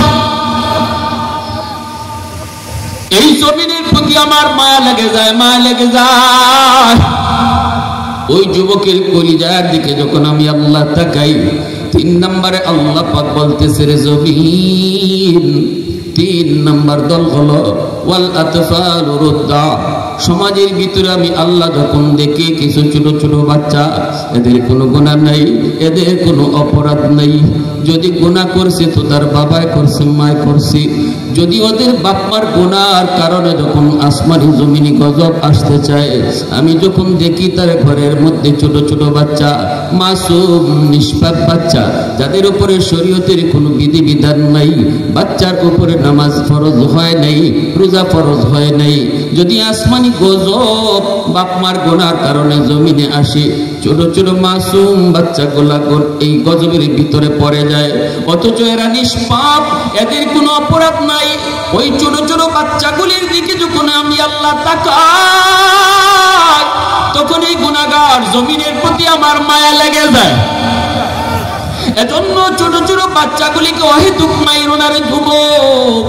এই জমিনের প্রতি আমার মায়া লেগে যায়, মায়া লেগে যায়। ওই যুবকের কলিজার দিকে যখন আমি আল্লাহ তাকাই, 3 নম্বরে আল্লাহ পাক বলতেছে রে জমিন, 3 নম্বর দল হলো ওয়াল আতফাল রুদ্দা। সমাজের ভিতরে আমি আল্লাহ যখন দেখি কিছু ছোট ছোট বাচ্চা, এদের কোনো গুনাহ নাই, এদের কোনো অপরাধ নাই, যদি গুনাহ করছে তো তার বাবাই করছে, মায় করছে, যদি ওদের বাপ মার গুনার কারণে যখন আসমানি জমিনি গজব আসতে চায়, আমি যখন দেখি তার ঘরের মধ্যে ছোট ছোট বাচ্চা, মাসুম নিষ্পাপ বাচ্চা, যাদের উপরে শরীয়তের কোনো বিধিবিধান নাই, বাচ্চার উপরে নামাজ ফরজ হয় নাই, রোজা ফরজ হয় নাই, যদি আসমানি গজব বাপ মার গুনার কারণে জমিনে আসে, ছোট ছোট মাসুম বাচ্চাগুলা এই গজবের ভিতরে পড়ে যায়, অথচ এরা নিষ্পাপ, এদের কোনো অপরাধ নাই। ওই ছোট ছোট বাচ্চাগুলির দিকে যখন আমি আল্লাহ তাকাই, তখন এই গুনাহগার জমিনের প্রতি আমার মায়া লেগে যায়। এজন্য ছোট ছোট বাচ্চাগুলিকে অহেতুক মাইরো না রে যুবক,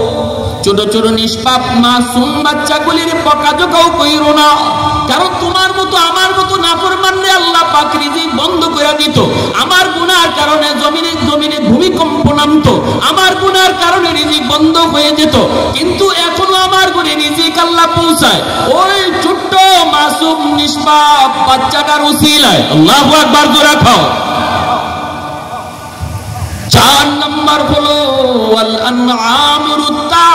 ছোট ছোট নিষ্পাপ মাসুম বাচ্চাগুলির বকাঝকাও কইরো না, কারণ তোমার মতো আমার মতো নাফরমানরে আল্লাহ পাক রিজিক বন্ধ করে দিত। আমার গুনার কারণে জমিনে জমিনে ভূমিকম্প নামতো, আমার গুনার কারণে রিজিক বন্ধ হয়ে যেত, কিন্তু এখনো আমার ঘরে রিজিক আল্লাহ পৌঁছায় ওই ছোট্ট মাসুম নিষ্পাপ বাচ্চাটার উসিলায়। আল্লাহু আকবার, জোরে খাও। 4 নম্বর হলো ওয়াল আনআমিরুত তা।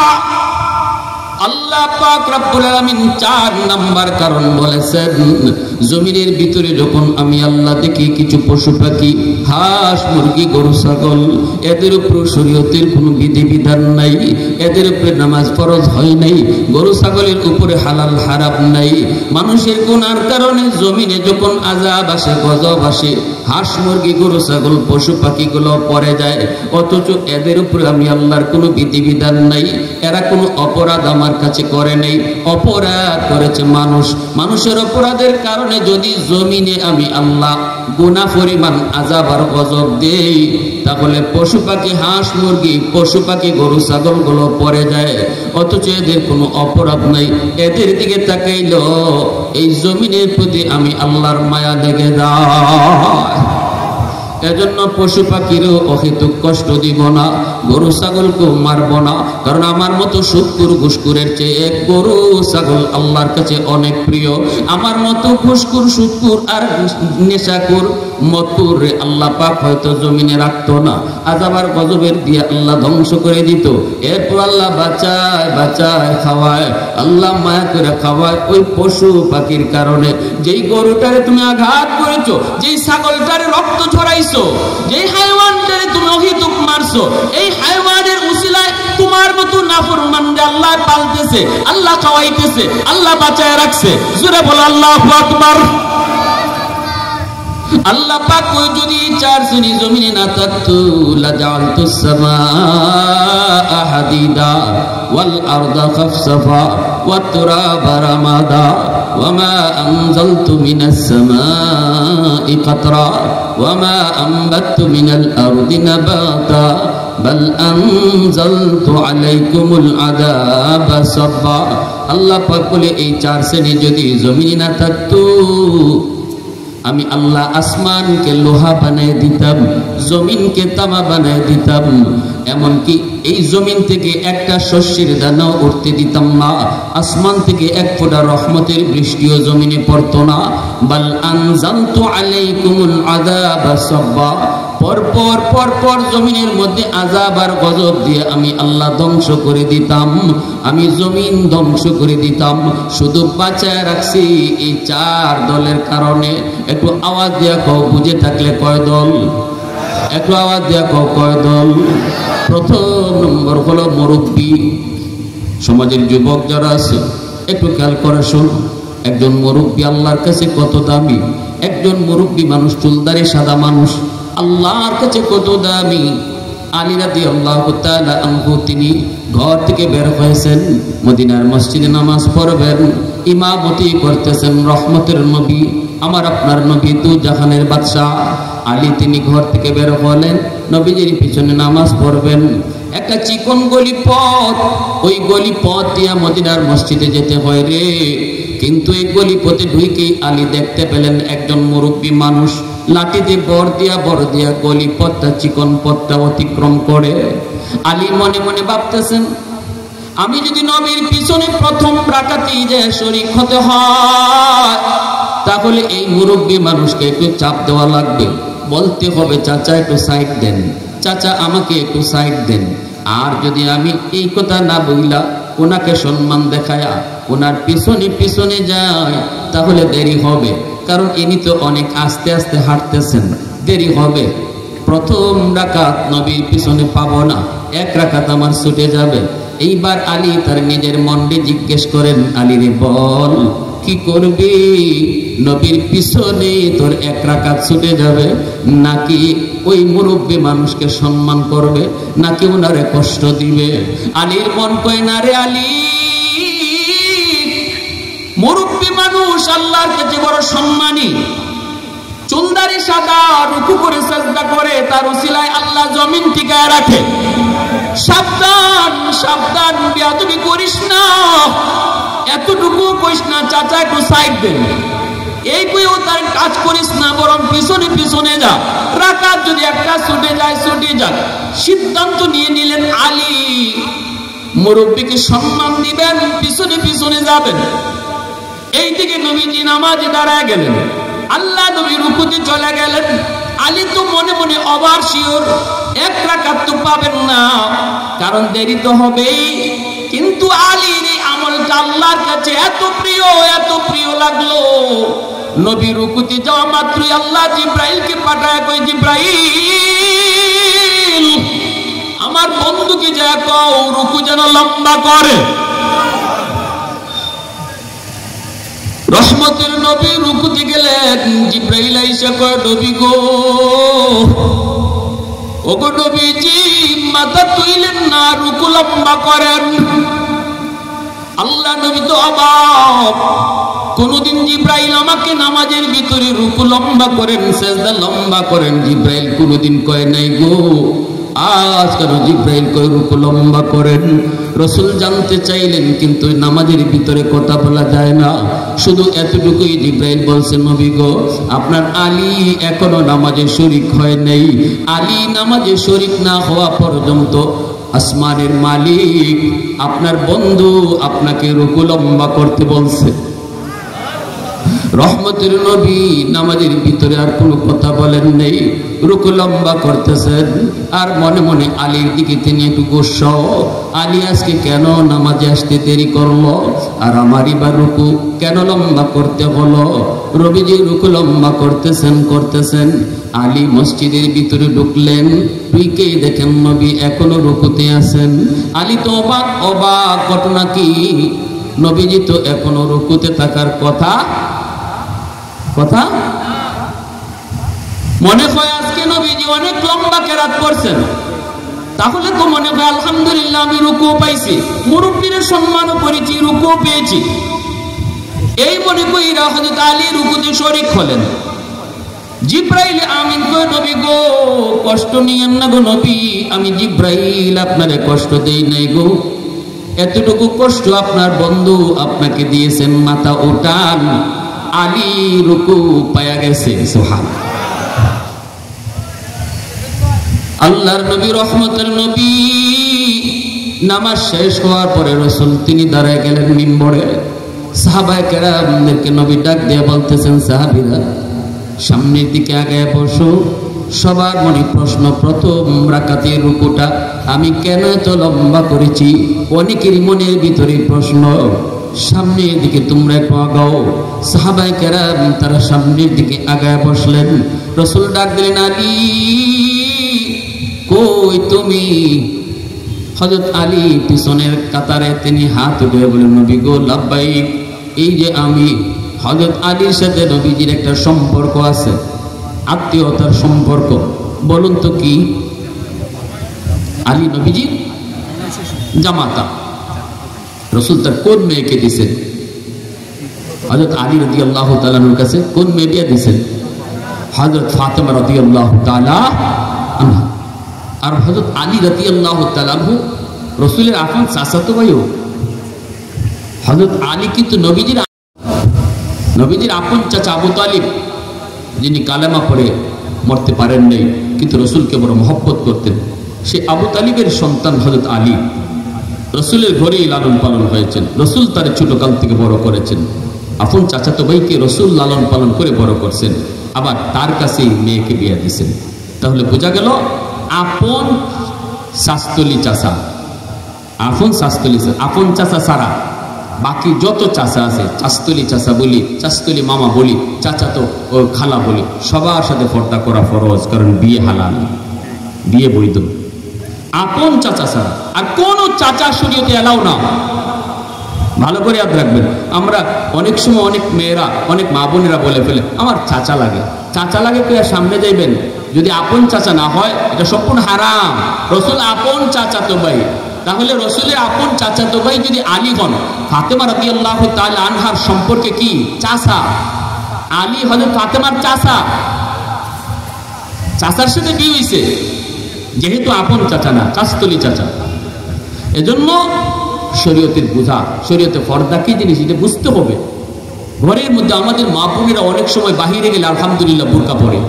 আল্লাহ পাক রব্বুল আলামিন 4 নম্বর কারণ বলেছেন, জমিনের ভিতরে যখন আমি আল্লাহ দেখি কিছু পশু পাখি, হাঁস মুরগি গরু ছাগল, এদের উপর শরীয়তের কোনো বিধিবিধান নাই, এদের উপরে নামাজ ফরজ হয় নাই, গরু ছাগলের উপরে হালাল হারাম নাই, মানুষের গুনার কারণে জমিনে যখন আযাব আসে, গজব আসে, হাঁস মুরগি গরু ছাগল পশু পাখিগুলো পড়ে যায়, অথচ এদের উপরে আমি আল্লাহর কোনো বিধিবিধান নাই, এরা কোনো অপরাধ আমার কাছে করে নাই, অপরাধ করেছে মানুষ। মানুষের অপরাধের কারণে যদি জমিনে আমি আল্লাহ গুনাহ পরিমাণ আযাব আর গজব দেই, তাহলে পশু পাখি হাঁস মুরগি পশু পাখি গরু ছাগল গুলো পড়ে যায়, অথচ এদের কোনো অপরাধ নাই। এদের দিকে তাকাইল এই জমিনের প্রতি আমি আল্লাহর মায়া লেগে যায়। এজন্য পশু পাখিরও অহেতুক কষ্ট দিব না, গরু ছাগলকেও মারব না, কারণ আমার মতো সুৎখোর ঘুষখোরের চেয়ে গরু ছাগল আল্লাহর কাছে অনেক প্রিয়। আমার মতো ঘুষখোর সুৎখোর আর নেশাখোর মতখোর রে আল্লাহ পাক হয়তো জমিনে রাখতো না, আযাব আর গজবের দিয়ে আল্লাহ ধ্বংস করে দিত। এরপর আল্লাহ বাঁচায় বাঁচায় খাওয়ায়, আল্লাহ মায়া করে খাওয়ায় ওই পশু পাখির কারণে। যেই গরুটারে তুমি আঘাত করেছো, যেই ছাগলটারে রক্ত ঝরাইছো, যেই হাইওয়ানটারে তুমি অহেতুক মারছো, এই হাইওয়ানের উসিলায় তোমার মতো নাফরমানকে আল্লাহ পালতেছে, আল্লাহ খাওয়াইতেছে, আল্লাহ বাঁচায় রাখছে। জোরে বলো আল্লাহু আকবার। আল্লাহ পাক কই যদি 4 শ্রেণী জমিনে না থাকতো, লাজালতুস সামাআ হাদিদা ওয়াল আরদা খাফসাফা ওয়াত তুরাবা রামাদা ওয়ামা আনজালতু মিনাস সামাই কাতরা ওয়ামা আনবাতু মিনাল আরদি নাবাতা বাল আনজালতু আলাইকুমুল আযাবা সাব্বা। আল্লাহ পাক বলে এই 4 শ্রেণী যদি জমিনে না থাকতো, আমি আল্লাহ আসমানকে লোহা বানায় দিতাম, জমিনকে তামা বানায় দিতাম, এমনকি এই জমিন থেকে একটা শস্যের দানাও উঠতে দিতাম না, আসমান থেকে এক ফোঁটা রহমতের বৃষ্টিও জমিনে পড়তো না। বাল আনজালতু আলাইকুমুল আযাবা সাব্বা, পরপর পরপর জমিনের মধ্যে আযাব আর গজব দিয়ে আমি আল্লাহ ধ্বংস করে দিতাম, আমি জমিন ধ্বংস করে দিতাম। শুধু বাঁচায় রাখছি এই 4 দলের কারণে। একটু আওয়াজ দিয়া কও, বুঝে থাকলে কয় দল? একটু আওয়াজ দিয়া কও কয় দল? প্রথম নম্বর হলো মুরব্বী। সমাজের যুবক যারা আছে একটু খেয়াল করে শোনো, একজন মুরব্বী আল্লাহর কাছে কত দামি। একজন মুরব্বী মানুষ, চুলদারি সাদা মানুষ, আল্লাহর কাছে কত দামি। আলী রাদিয়াল্লাহু তাআলা আনহু তিনি ঘর থেকে বের হয়েছেন, মদিনার মসজিদে নামাজ পড়বেন, ইমামতি করতেছেন রহমতের নবী, আমার আপনার নবী দু জাহানের বাদশাহ আলী। তিনি ঘর থেকে বের হলেন, নবীজির পিছনে নামাজ পড়বেন। একটা চিকন গলি পথ, ওই গলি পথ দিয়া মদিনার মসজিদে যেতে হয় রে। কিন্তু এই গলি পথে ঢুকেই আলী দেখতে পেলেন একজন মুরব্বী মানুষ লাঠি দিয়ে বর দিয়া গলি পথটা, চিকন পথটা অতিক্রম করে। আলী মনে মনে ভাবতেছেন, আমি যদি নবীর পিছনে প্রথম রাকাতে যে শরীক হতে হয়, তাহলে এই মুরব্বী মানুষকে একটু চাপ দেওয়া লাগবে, বলতে হবে চাচা একটু সাইড দেন, চাচা আমাকে একটু সাইড দেন। আর যদি আমি এই কথা না বইলা ওনাকে সম্মান দেখায়া ওনার পিছনে পিছনে যাই, তাহলে দেরি হবে, কারণ ইনি তো অনেক আস্তে আস্তে হাঁটতেছেন, দেরি হবে। প্রথম রাকাত নবীর পিছনে পাবো না, 1 রাকাত আমার ছুটে যাবে। এইবার আলী তার নিজের মনে জিজ্ঞেস করেন, আলী রে বল কি করবি? নবীর পিছনে তোর 1 রাকাত ছুটে যাবে, নাকি ওই মুরব্বী মানুষকে সম্মান করবে, নাকি ওনারে কষ্ট দিবে? আলীর মন কয় না রে আলী, মুরব্বী মানুষ আল্লাহর কাছে বড় সম্মানী, চুলদারি সাদা, রুকু করে সাজদা করে, তার উসিলায় আল্লাহ জমিন টিকায় রাখে। সাবধান সাবধান, বেয়াদবি করিস না, এতটুকু কইস না চাচা একটু সাইড দেন, এই কইও তার কাজ করিস না, বরং পিছনে পিছনে যা। রাকাত যদি একটা ছুটে যায় ছুটে যাক। সিদ্ধান্ত নিয়ে নিলেন আলী, মুরব্বীকে সম্মান দিবেন, পিছনে পিছনে যাবেন। এইদিকে নবীজি নামাজে দাঁড়ায় গেলেন, আল্লাহ নবী রুকুতে চলে গেলেন। আলী তো মনে মনে অবার শিওর 1 রাকাত তো পাবেন না, কারণ দেরি তো হবেই। কিন্তু আলীর এই আমলটা আল্লাহর কাছে এত প্রিয় লাগলো, নবী রুকুতে যাওয়া মাত্রই আল্লাহ জিব্রাইলকে পাঠায় কই, জিব্রাইল আমার বন্ধুকে যা কও রুকু যেন লম্বা করে। রহমতের নবী রুকুতে গেলেন, জিব্রাইল আইসা কয়, নবী গো, ওগো নবীজি মাথা তুইলেন না, রুকু লম্বা করেন। আল্লাহ নবী তো অবাক, কোনদিন জিব্রাইল আমাকে নামাজের ভিতরে রুকু লম্বা করেন, সেজদা লম্বা করেন জিব্রাইল কোনদিন কয় নাই গো। আজ কেন জিব্রাইল কয় রুকু লম্বা করেন? রাসূল জানতে চাইলেন, কিন্তু নামাজের ভিতরে কথা বলা যায় না। শুধু এতটুকুই জিব্রাইল বলছে, নবী গো, আপনার আলী এখনো নামাজে শরীক হয় নাই। আলী নামাজে শরীক না হওয়া পর্যন্ত আসমানের মালিক আপনার বন্ধু আপনাকে রুকু লম্বা করতে বলছে। রহমতের নবী নামাজের ভিতরে আর কোনো কথা বলেন নেই, রুকু লম্বা করতেছেন। আর মনে মনে আলীর দিকে তিনি একটু গুসা, আলী আজকে কেন নামাজে আসতে দেরি করলো, আর আমারই বা রুকু কেন লম্বা করতে হলো? নবীজি রুকু লম্বা করতেছেন। আলী মসজিদের ভিতরে ঢুকলেন, ঢুকেই দেখেন নবী এখনো রুকুতে আছেন। আলী তো অবাক, ঘটনা কি? নবীজি তো এখনো রুকুতে থাকার কথা মনে হয় আজকে নবীজি অনেক লম্বা কেরাত করছেন, তাহলে তো মনে হয় আলহামদুলিল্লাহ আমি রুকু পাইছি, মুরব্বীর সম্মানও করেছি, রুকু পেয়েছি। এই মনে কইরা হযরত আলী রুকুতে শরীক হলেন। জিব্রাইল আমিন কই, নবী গো, কষ্ট নিয়েন না গো নবী, আমি জিব্রাইল আপনারে কষ্ট দেই নাই গো, এতটুকু কষ্ট আপনার বন্ধু আপনাকে দিয়েছেন, মাথা উঠান। আলী রুকু পায়া গেছে। সুবহানাল্লাহ। আল্লাহর নবী রহমতের নবী নামাজ শেষ হওয়ার পরে রাসূল তিনি দাঁড়ায় গেলেন মিম্বরে। সাহাবায়ে কেরামদেরকে নবী ডাক দিয়ে বলতেছেন, সাহাবীরা সামনের দিকে আগায় বসো। সবার মনে প্রশ্ন, প্রথম রাকাতের রুকুটা আমি কেন এত লম্বা করেছি? অনেকেরই মনের ভিতরে প্রশ্ন। সামনের দিকে তোমরা একটু আগাও। সাহাবায়ে কেরাম তারা সামনের দিকে আগায় বসলেন। রাসূল ডাক দিলেন, আলী কই তুমি? হযরত আলী পিছনের কাতারে তিনি হাত উঠিয়ে বলেন, নবী গো লাব্বাইক। এই যে আমি। হযরত আলীর সাথে নবীজির একটা সম্পর্ক আছে, আত্মীয়তার সম্পর্ক। বলুন তো কি? আলী নবীজি জামাতা। রাসূল তার কোন মেয়েকে দিয়েছেন? হযরত আলী রাদিয়াল্লাহু তাআলা আনহুর কাছে কোন মেয়ে বিয়ে দিয়েছেন? হযরত ফাতেমা রাদিয়াল্লাহু তাআলা আনহা। আর হযরত আলী রাদিয়াল্লাহু তাআলা আনহু রাসূলের আপন চাচাতো ভাইও। হযরত আলী কিন্তু নবীজির আপন চাচা আবু তালিব, যিনি কালেমা পড়ে মরতে পারেন নাই কিন্তু রাসূলকে বড় মহব্বত করতেন, সে আবু তালিবের সন্তান হযরত আলী রাসূলের ঘরেই লালন পালন হয়েছেন। রাসূল তার ছোটকাল থেকে বড় করেছেন। আপন চাচাতো ভাইকে রাসূল লালন পালন করে বড় করছেন, আবার তার কাছেই মেয়েকে বিয়ে দিয়েছেন। তাহলে বোঝা গেল আপন শাস্তলি চাচা, আপন শাস্তলি, আপন চাচা ছাড়া বাকি যত চাচা আছে, চাস্তলি চাচা বলি, চাস্তলি মামা বলি, চাচা তো ও খালা বলি, সবার সাথে পর্দা করা ফরজ, কারণ বিয়ে হালাল, বিয়ে বৈধ। আপন চাচা ছাড়া আর কোন চাচা শরীয়তে এলাও না। ভালো করে ইয়াদ রাখবেন। আমরা অনেক সময় অনেক মেয়েরা, অনেক মা বোনেরা বলে ফেলে আমার চাচা লাগে। চাচা লাগে তো সামনে যাইবেন, যদি আপন চাচা না হয় এটা সম্পূর্ণ হারাম। রাসূল আপন চাচাতো ভাই, তাহলে রাসূলের আপন চাচাতো ভাই যদি আলী হন, ফাতেমা রাদিয়াল্লাহু তাআলা আনহার সম্পর্কে কি চাচা? আলী হযরত ফাতেমার চাচা, চাচার সাথে বিয়ে হইছে, যেহেতু আপন চাচা না, চাস্তলি চাচা। এজন্য শরীয়তের বোঝা, শরীয়তে পর্দা কি জিনিস এটা বুঝতে হবে। ঘরের মধ্যে আমাদের মা বোনেরা অনেক সময় বাহিরে গেলে আলহামদুলিল্লাহ বোরকা পরে,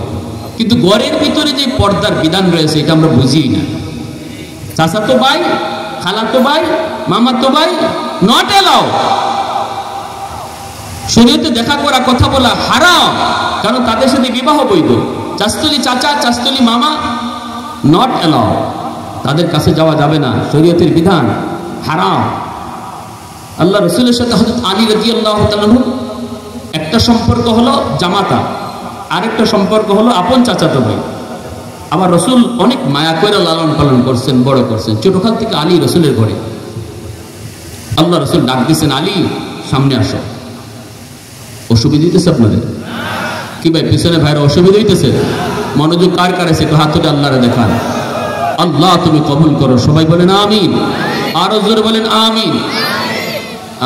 কিন্তু ঘরের ভিতরে যে পর্দার বিধান রয়েছে এটা আমরা বুঝিই না। চাচাতো ভাই, খালাতো ভাই, মামাতো ভাই নট এলাও। শরীয়তে দেখা করা, কথা বলা হারাম, কারণ তাদের সাথে বিবাহ বৈধ। চাস্তলি চাচা, চাস্তলি মামা নট এলাও, তাদের কাছে যাওয়া যাবে না, শরীয়তের বিধান হারাম। আল্লাহ রাসূলের সাথে হযরত আলী রাদিয়াল্লাহু তাআলা একটা সম্পর্ক হলো জামাতা, আরেকটা সম্পর্ক হলো আপন চাচাতো ভাই। আবার রাসূল অনেক মায়া করে লালন পালন করছেন, বড় করছেন। ছোটকাল থেকে আলী রাসূলের ঘরে। আল্লাহ রাসূল ডাক দিয়েছেন, আলী সামনে আসো। অসুবিধা হইতেছে আপনাদের? কি ভাই পিছনে ভাইরা অসুবিধা হইতেছে? মনোযোগ কার কার আছে একটু হাত তুলে আল্লাহরে দেখান। আল্লাহ তুমি কবুল করো। সবাই বলেন আমিন, আরো জোরে বলেন আমিন।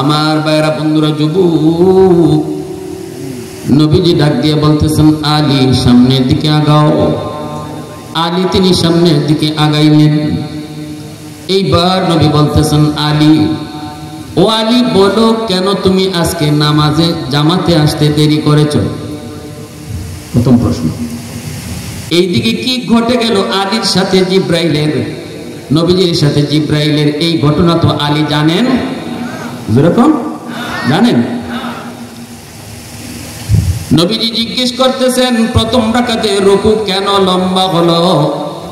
আমার ভাইরা বন্ধুরা, যুবক, নবীজি ডাক দিয়ে বলতেছেন, আলী সামনের দিকে আগাও। আলী তিনি সামনের দিকে আগাইলেন। এইবার নবী বলতেছেন, আলী, ও আলী বলো কেন তুমি আজকে নামাজে জামাতে আসতে দেরি করেছো? প্রথম প্রশ্ন। এইদিকে কি ঘটে গেল আলীর সাথে জিব্রাইলের, নবীজির সাথে জিব্রাইলের এই ঘটনা তো আলী জানেন? যেরকম জানেন। নবীজি জিজ্ঞেস করতেছেন, প্রথম রাকাতে রুকু কেন লম্বা হলো?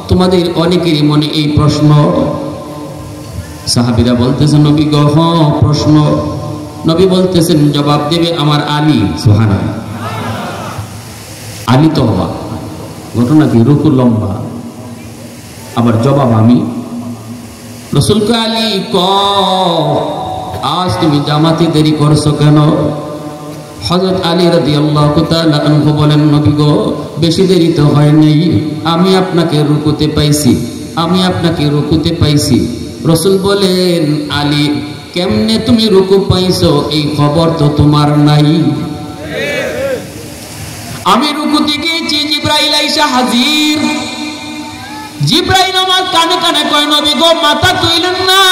তোমাদের অনেকেরই মনে এই প্রশ্ন। সাহাবীরা বলতেছেন, নবী গো প্রশ্ন। নবী বলতেছেন, জবাব দেবে আমার আলী। সুবহানাল্লাহ। আলী তো হবা, ঘটনা কি? রুকু লম্বা, আবার জবাব আমি। রাসূলকে আলী ক আজ তুমি জামাতে দেরি করছো কেন? হযরত আলী রাদিয়াল্লাহু তাআলা আনহু বলেন, নবী গো বেশি দেরি তো হয় নাই, আমি আপনাকে রুকুতে পাইছি, আমি আপনাকে রুকুতে পাইছি। রাসূল বলেন, আলী কেমনে তুমি রুকু পাইছো এই খবর তো তোমার নাই। আমি রুকুতে গিয়েছি, জিব্রাইল আইসা হাজির। জিব্রাইল আমার কানে কানে কয়, নবী গো মাথা তুইলেন না,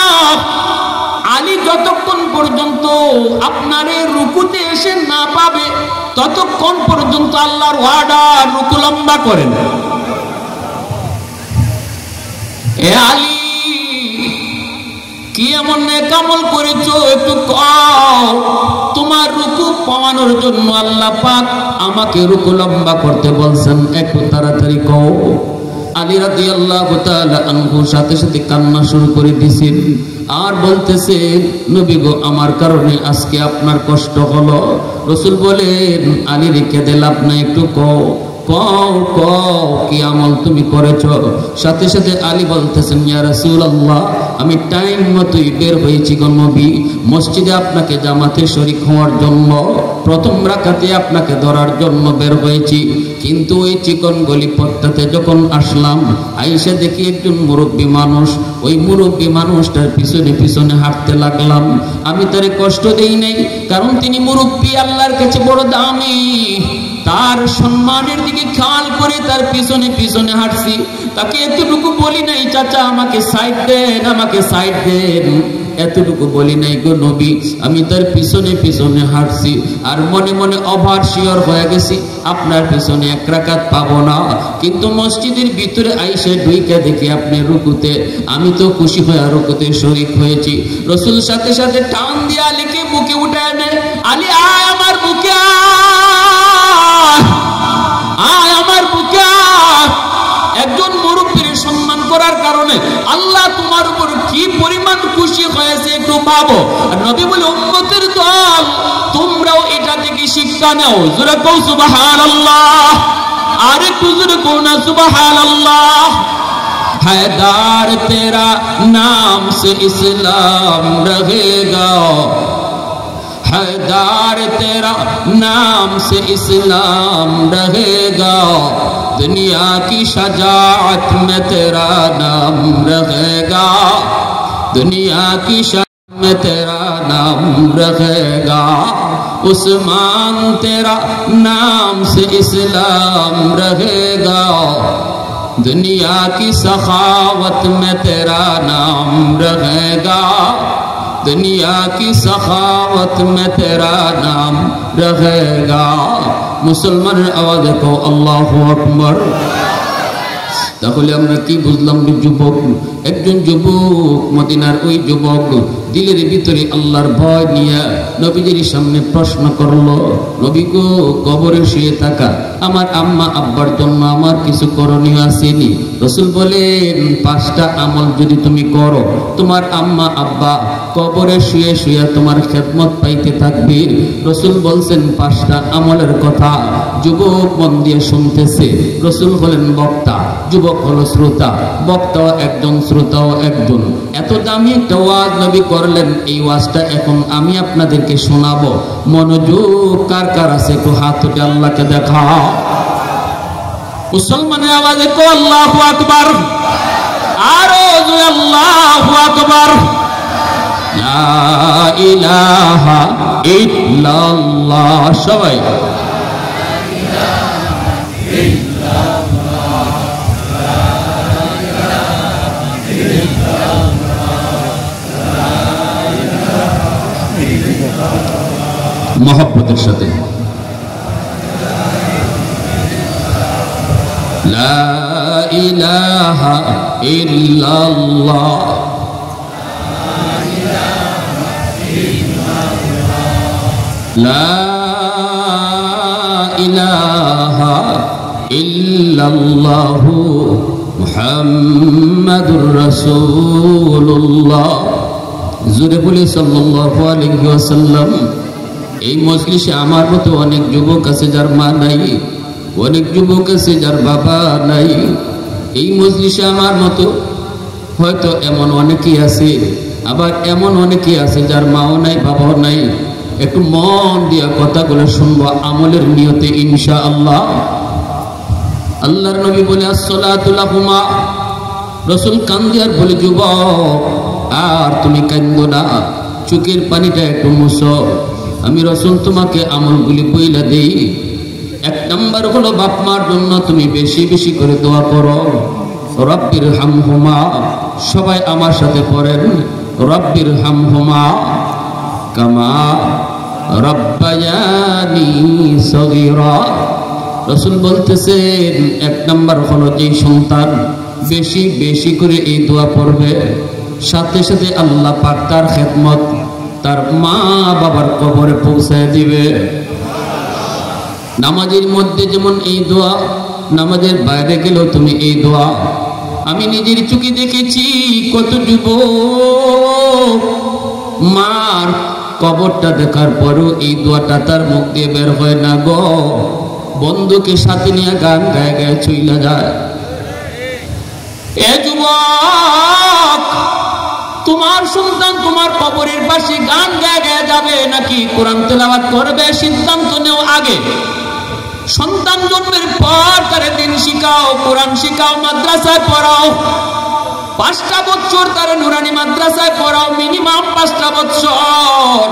আলী যতক্ষণ পর্যন্ত আপনারে রুকুতে এসে না পাবে ততক্ষণ পর্যন্ত আল্লাহর ওয়ার্ডার রুকু লম্বা করেন। এ আলী, কি এমন নেক আমল করেছো একটু কও। তোমার রুকু পাওয়ানোর জন্য আল্লাহ পাক আমাকে রুকু লম্বা করতে বলছেন, একটু তাড়াতাড়ি কও। আলী রাদিয়াল্লাহু তাআলা আনহু সাথে সাথে কান্না শুরু করে দিয়েছেন আর বলতেছে, নবী গো, আমার কারণে আজকে আপনার কষ্ট হলো। রাসূল বলেন, আলী রেখে দে, লাভ নাই, একটু কও কও কও কি আমল তুমি করেছ। সাথে সাথে আলী বলতেছেন, ইয়া রাসূলুল্লাহ, আমি টাইম মতোই বের হয়েছি গো নবী, মসজিদে আপনাকে জামাতে শরীক হওয়ার জন্য, প্রথম রাকাতে আপনাকে ধরার জন্য বের হয়েছি। কিন্তু ওই চিকন গলি পথটাতে যখন আসলাম, আইসা দেখি একজন মুরব্বী মানুষ, ওই মুরব্বী মানুষটার পিছনে পিছনে হাঁটতে লাগলাম। আমি তারে কষ্ট দেই নাই, কারণ তিনি মুরব্বী, আল্লাহর কাছে বড় দামি। তার সম্মানের দিকে খেয়াল করে তার পিছনে পিছনে হাঁটছি। তাকে এতটুকু বলি নাই, চাচা আমাকে সাইড দেন, আমাকে সাইড দেন, এতটুকু বলি নাই গো নবী। আমি তার পিছনে পিছনে হাঁটছি আর মনে মনে ওভার শিওর হয়ে গেছি আপনার পিছনে এক রাকাত পাবো না। কিন্তু মসজিদের ভিতরে আইসে ঢুইকা দেখি আপনি রুকুতে, আমি তো খুশি হয়ে রুকুতে শরীক হয়েছি। রাসূল সাথে সাথে টান দিয়ে আলীকে বুকে উঠায় নেয়, আলী আয় আমার বুকে, আয় আমার বুকে। একজন মুরব্বীর সম্মান করার কারণে আল্লাহ তোমার উপর কি পরিমাণ খুশি হয়েছে একটু ভাবো। আর নবী বলে, উম্মতের দল, তোমরাও এটা থেকে শিক্ষা নাও। জোরে কও সুবহানাল্লাহ, আর একটু জোরে কও না সুবহানাল্লাহ। हैदार तेरा नाम से इस्लाम रहेगा, हैदार तेरा नाम से इस्लाम रहेगा, दुनिया की शजाअत में तेरा नाम रहेगा, दुनिया की शजाअत में तेरा नाम रहेगा, उस्मान तेरा नाम से इस्लाम रहेगा, दुनिया की सखावत में तेरा नाम रहेगा, दुनिया की सखावत में तेरा नाम रहेगा। मुसलमान आवाज को अल्लाहु আকবার। তাহলে আমরা কি বুঝলাম? যুবক, একজন যুবক, মদিনার ওই যুবক দিলের ভিতরে আল্লাহর ভয় নিয়ে নবীজির সামনে প্রশ্ন করলো, নবী গো, কবরে শুয়ে থাকা আমার আম্মা আব্বার জন্য আমার কিছু করণীয় আসেনি? রাসূল বলেন, 5টা আমল যদি তুমি করো, তোমার আম্মা আব্বা কবরে শুয়ে শুয়ে তোমার খেদমত পাইতে থাকবে। রাসূল বলছেন 5টা আমলের কথা। যুবক মন দিয়ে শুনতেছে। রাসূল হলেন বক্তা, যুবক হলো শ্রোতা। বক্তাও একজন, শ্রোতাও একজন। এত দামি একটা ওয়াজ নবী করলেন, এই ওয়াজটা এখন আমি আপনাদেরকে শোনাবো। মনোযোগ কার কার আছে একটু হাত উঠে আল্লাহকে দেখা। মুসলমানের আওয়াজে কো আল্লাহু আকবার, আরো জোরে আল্লাহু আকবার। লা ইলাহা ইল্লাল্লাহ, সবাই মোহব্বতের সাথে লা ইলাহা ইল্লাল্লাহ, লা ইলাহা ইল্লাল্লাহু মুহাম্মাদুর রাসূলুল্লাহ। জোরে বলি সাল্লাল্লাহু আলাইহি ওয়াসাল্লাম। এই মজলিসে আমার মতো অনেক যুবক আছে যার মা নাই, অনেক যুবক আছে যার বাবা নাই। এই মজলিসে আমার মতো হয়তো এমন অনেকেই আছে, আবার এমন অনেকেই আছে যার মাও নাই, বাবাও নাই। একটু মন দিয়া কথাগুলো শুনবো আমলের নিয়তে ইনশাআল্লাহ। আল্লাহর নবী বলে, আসসালাতু লাহুমা। রাসূল কান্দিয়ার বলে, যুবক আর তুমি কান্দো না, চোখের পানিটা একটু মুছো। আমি রাসূল তোমাকে আমলগুলি বইলা দেই। 1 নাম্বার হলো বাপ মার জন্য তুমি বেশি বেশি করে দোয়া করো। রব্বির হামহুমা, সবাই আমার সাথে পড়েন, রব্বিরহামহুমা কামা রব্বায়ানি সগীরা। রাসূল বলতেছেন, এক নাম্বার হলো যে সন্তান বেশি বেশি করে এই দোয়া পড়বে, সাথে সাথে আল্লাহ পাক তার খেদমত তার মা বাবার কবরে পৌঁছায় দিবে। নামাজের মধ্যে যেমন এই দোয়া, নামাজের বাইরে গেলেও তুমি এই দোয়া। আমি নিজের চোখে দেখেছি কত যুবক মার কবরটা দেখার পরও এই দোয়াটা তার মুখ দিয়ে বের হয় না গো। বন্ধুকে সাথে নিয়ে গান গায়ে গায়ে চইলা যায়। এ যুবক, তোমার সন্তান তোমার কবরের পাশে গান গায়ে গায়ে যাবে নাকি কোরআন তেলাওয়াত করবে, সিদ্ধান্ত নেও আগে। সন্তান জন্মের পর তারে দিন শিখাও, কোরআন শিখাও, মাদ্রাসায় পড়াও। 5টা বছর তারে নুরানি মাদ্রাসায় পড়াও, মিনিমাম 5টা বছর।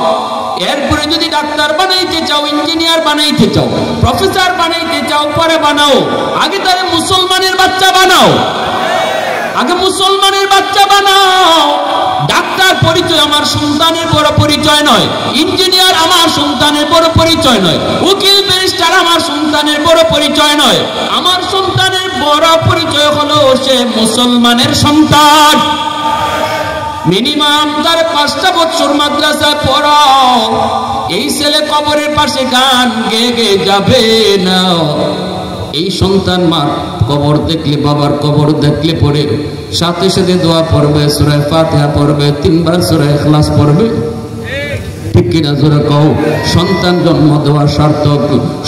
এরপরে যদি ডাক্তার বানাইতে চাও, ইঞ্জিনিয়ার বানাইতে চাও, প্রফেসর বানাইতে চাও, পরে বানাও। আগে তারে মুসলমানের বাচ্চা বানাও, আগে মুসলমানের বাচ্চা বানাও। ডাক্তার পরিচয় আমার সন্তানের বড় পরিচয় নয়, ইঞ্জিনিয়ার আমার সন্তানের বড় পরিচয় নয়, উকিল ব্যারিস্টার আমার সন্তানের বড় পরিচয় নয়। আমার সন্তানের বড় পরিচয় হলো সে মুসলমানের সন্তান। মিনিমাম তার 5টা বছর মাদ্রাসায় পড়াও। এই ছেলে কবরের পাশে গান গেয়ে গেয়ে যাবে না। এই সন্তান মার কবর দেখলে, বাবার কবর দেখলে পড়ে সাথে সাথে দোয়া পড়বে, সূরা ফাতিহা পড়বে, 3বার সূরা ইখলাস পড়বে। ঠিক কিনা জোরে কও? সন্তান জন্ম দেওয়া সার্থক,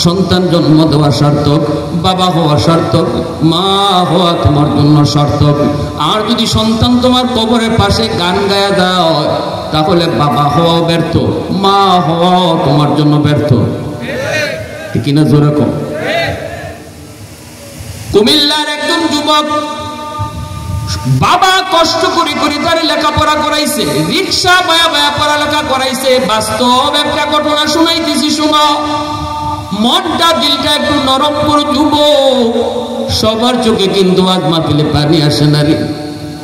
সন্তান জন্ম দেওয়া সার্থক, বাবা হওয়া সার্থক, মা হওয়া তোমার জন্য সার্থক। আর যদি সন্তান তোমার কবরের পাশে গান গায়া দাও, তাহলে বাবা হওয়াও ব্যর্থ, মা হওয়াও তোমার জন্য ব্যর্থ। ঠিক কিনা জোরে কও? কুমিল্লার একজন যুবক, বাবা কষ্ট করে করে তার লেখাপড়া করাইছে, রিক্সা বায়া বায়া পড়ালেখা করাইছে। বাস্তব একটা ঘটনা শুনাইতেছি, শোনো। মনটা দিলটা একটু নরম করে যুবক। সবার চোখে কিন্তু আজ মাহফিলে পানি আসে না রে।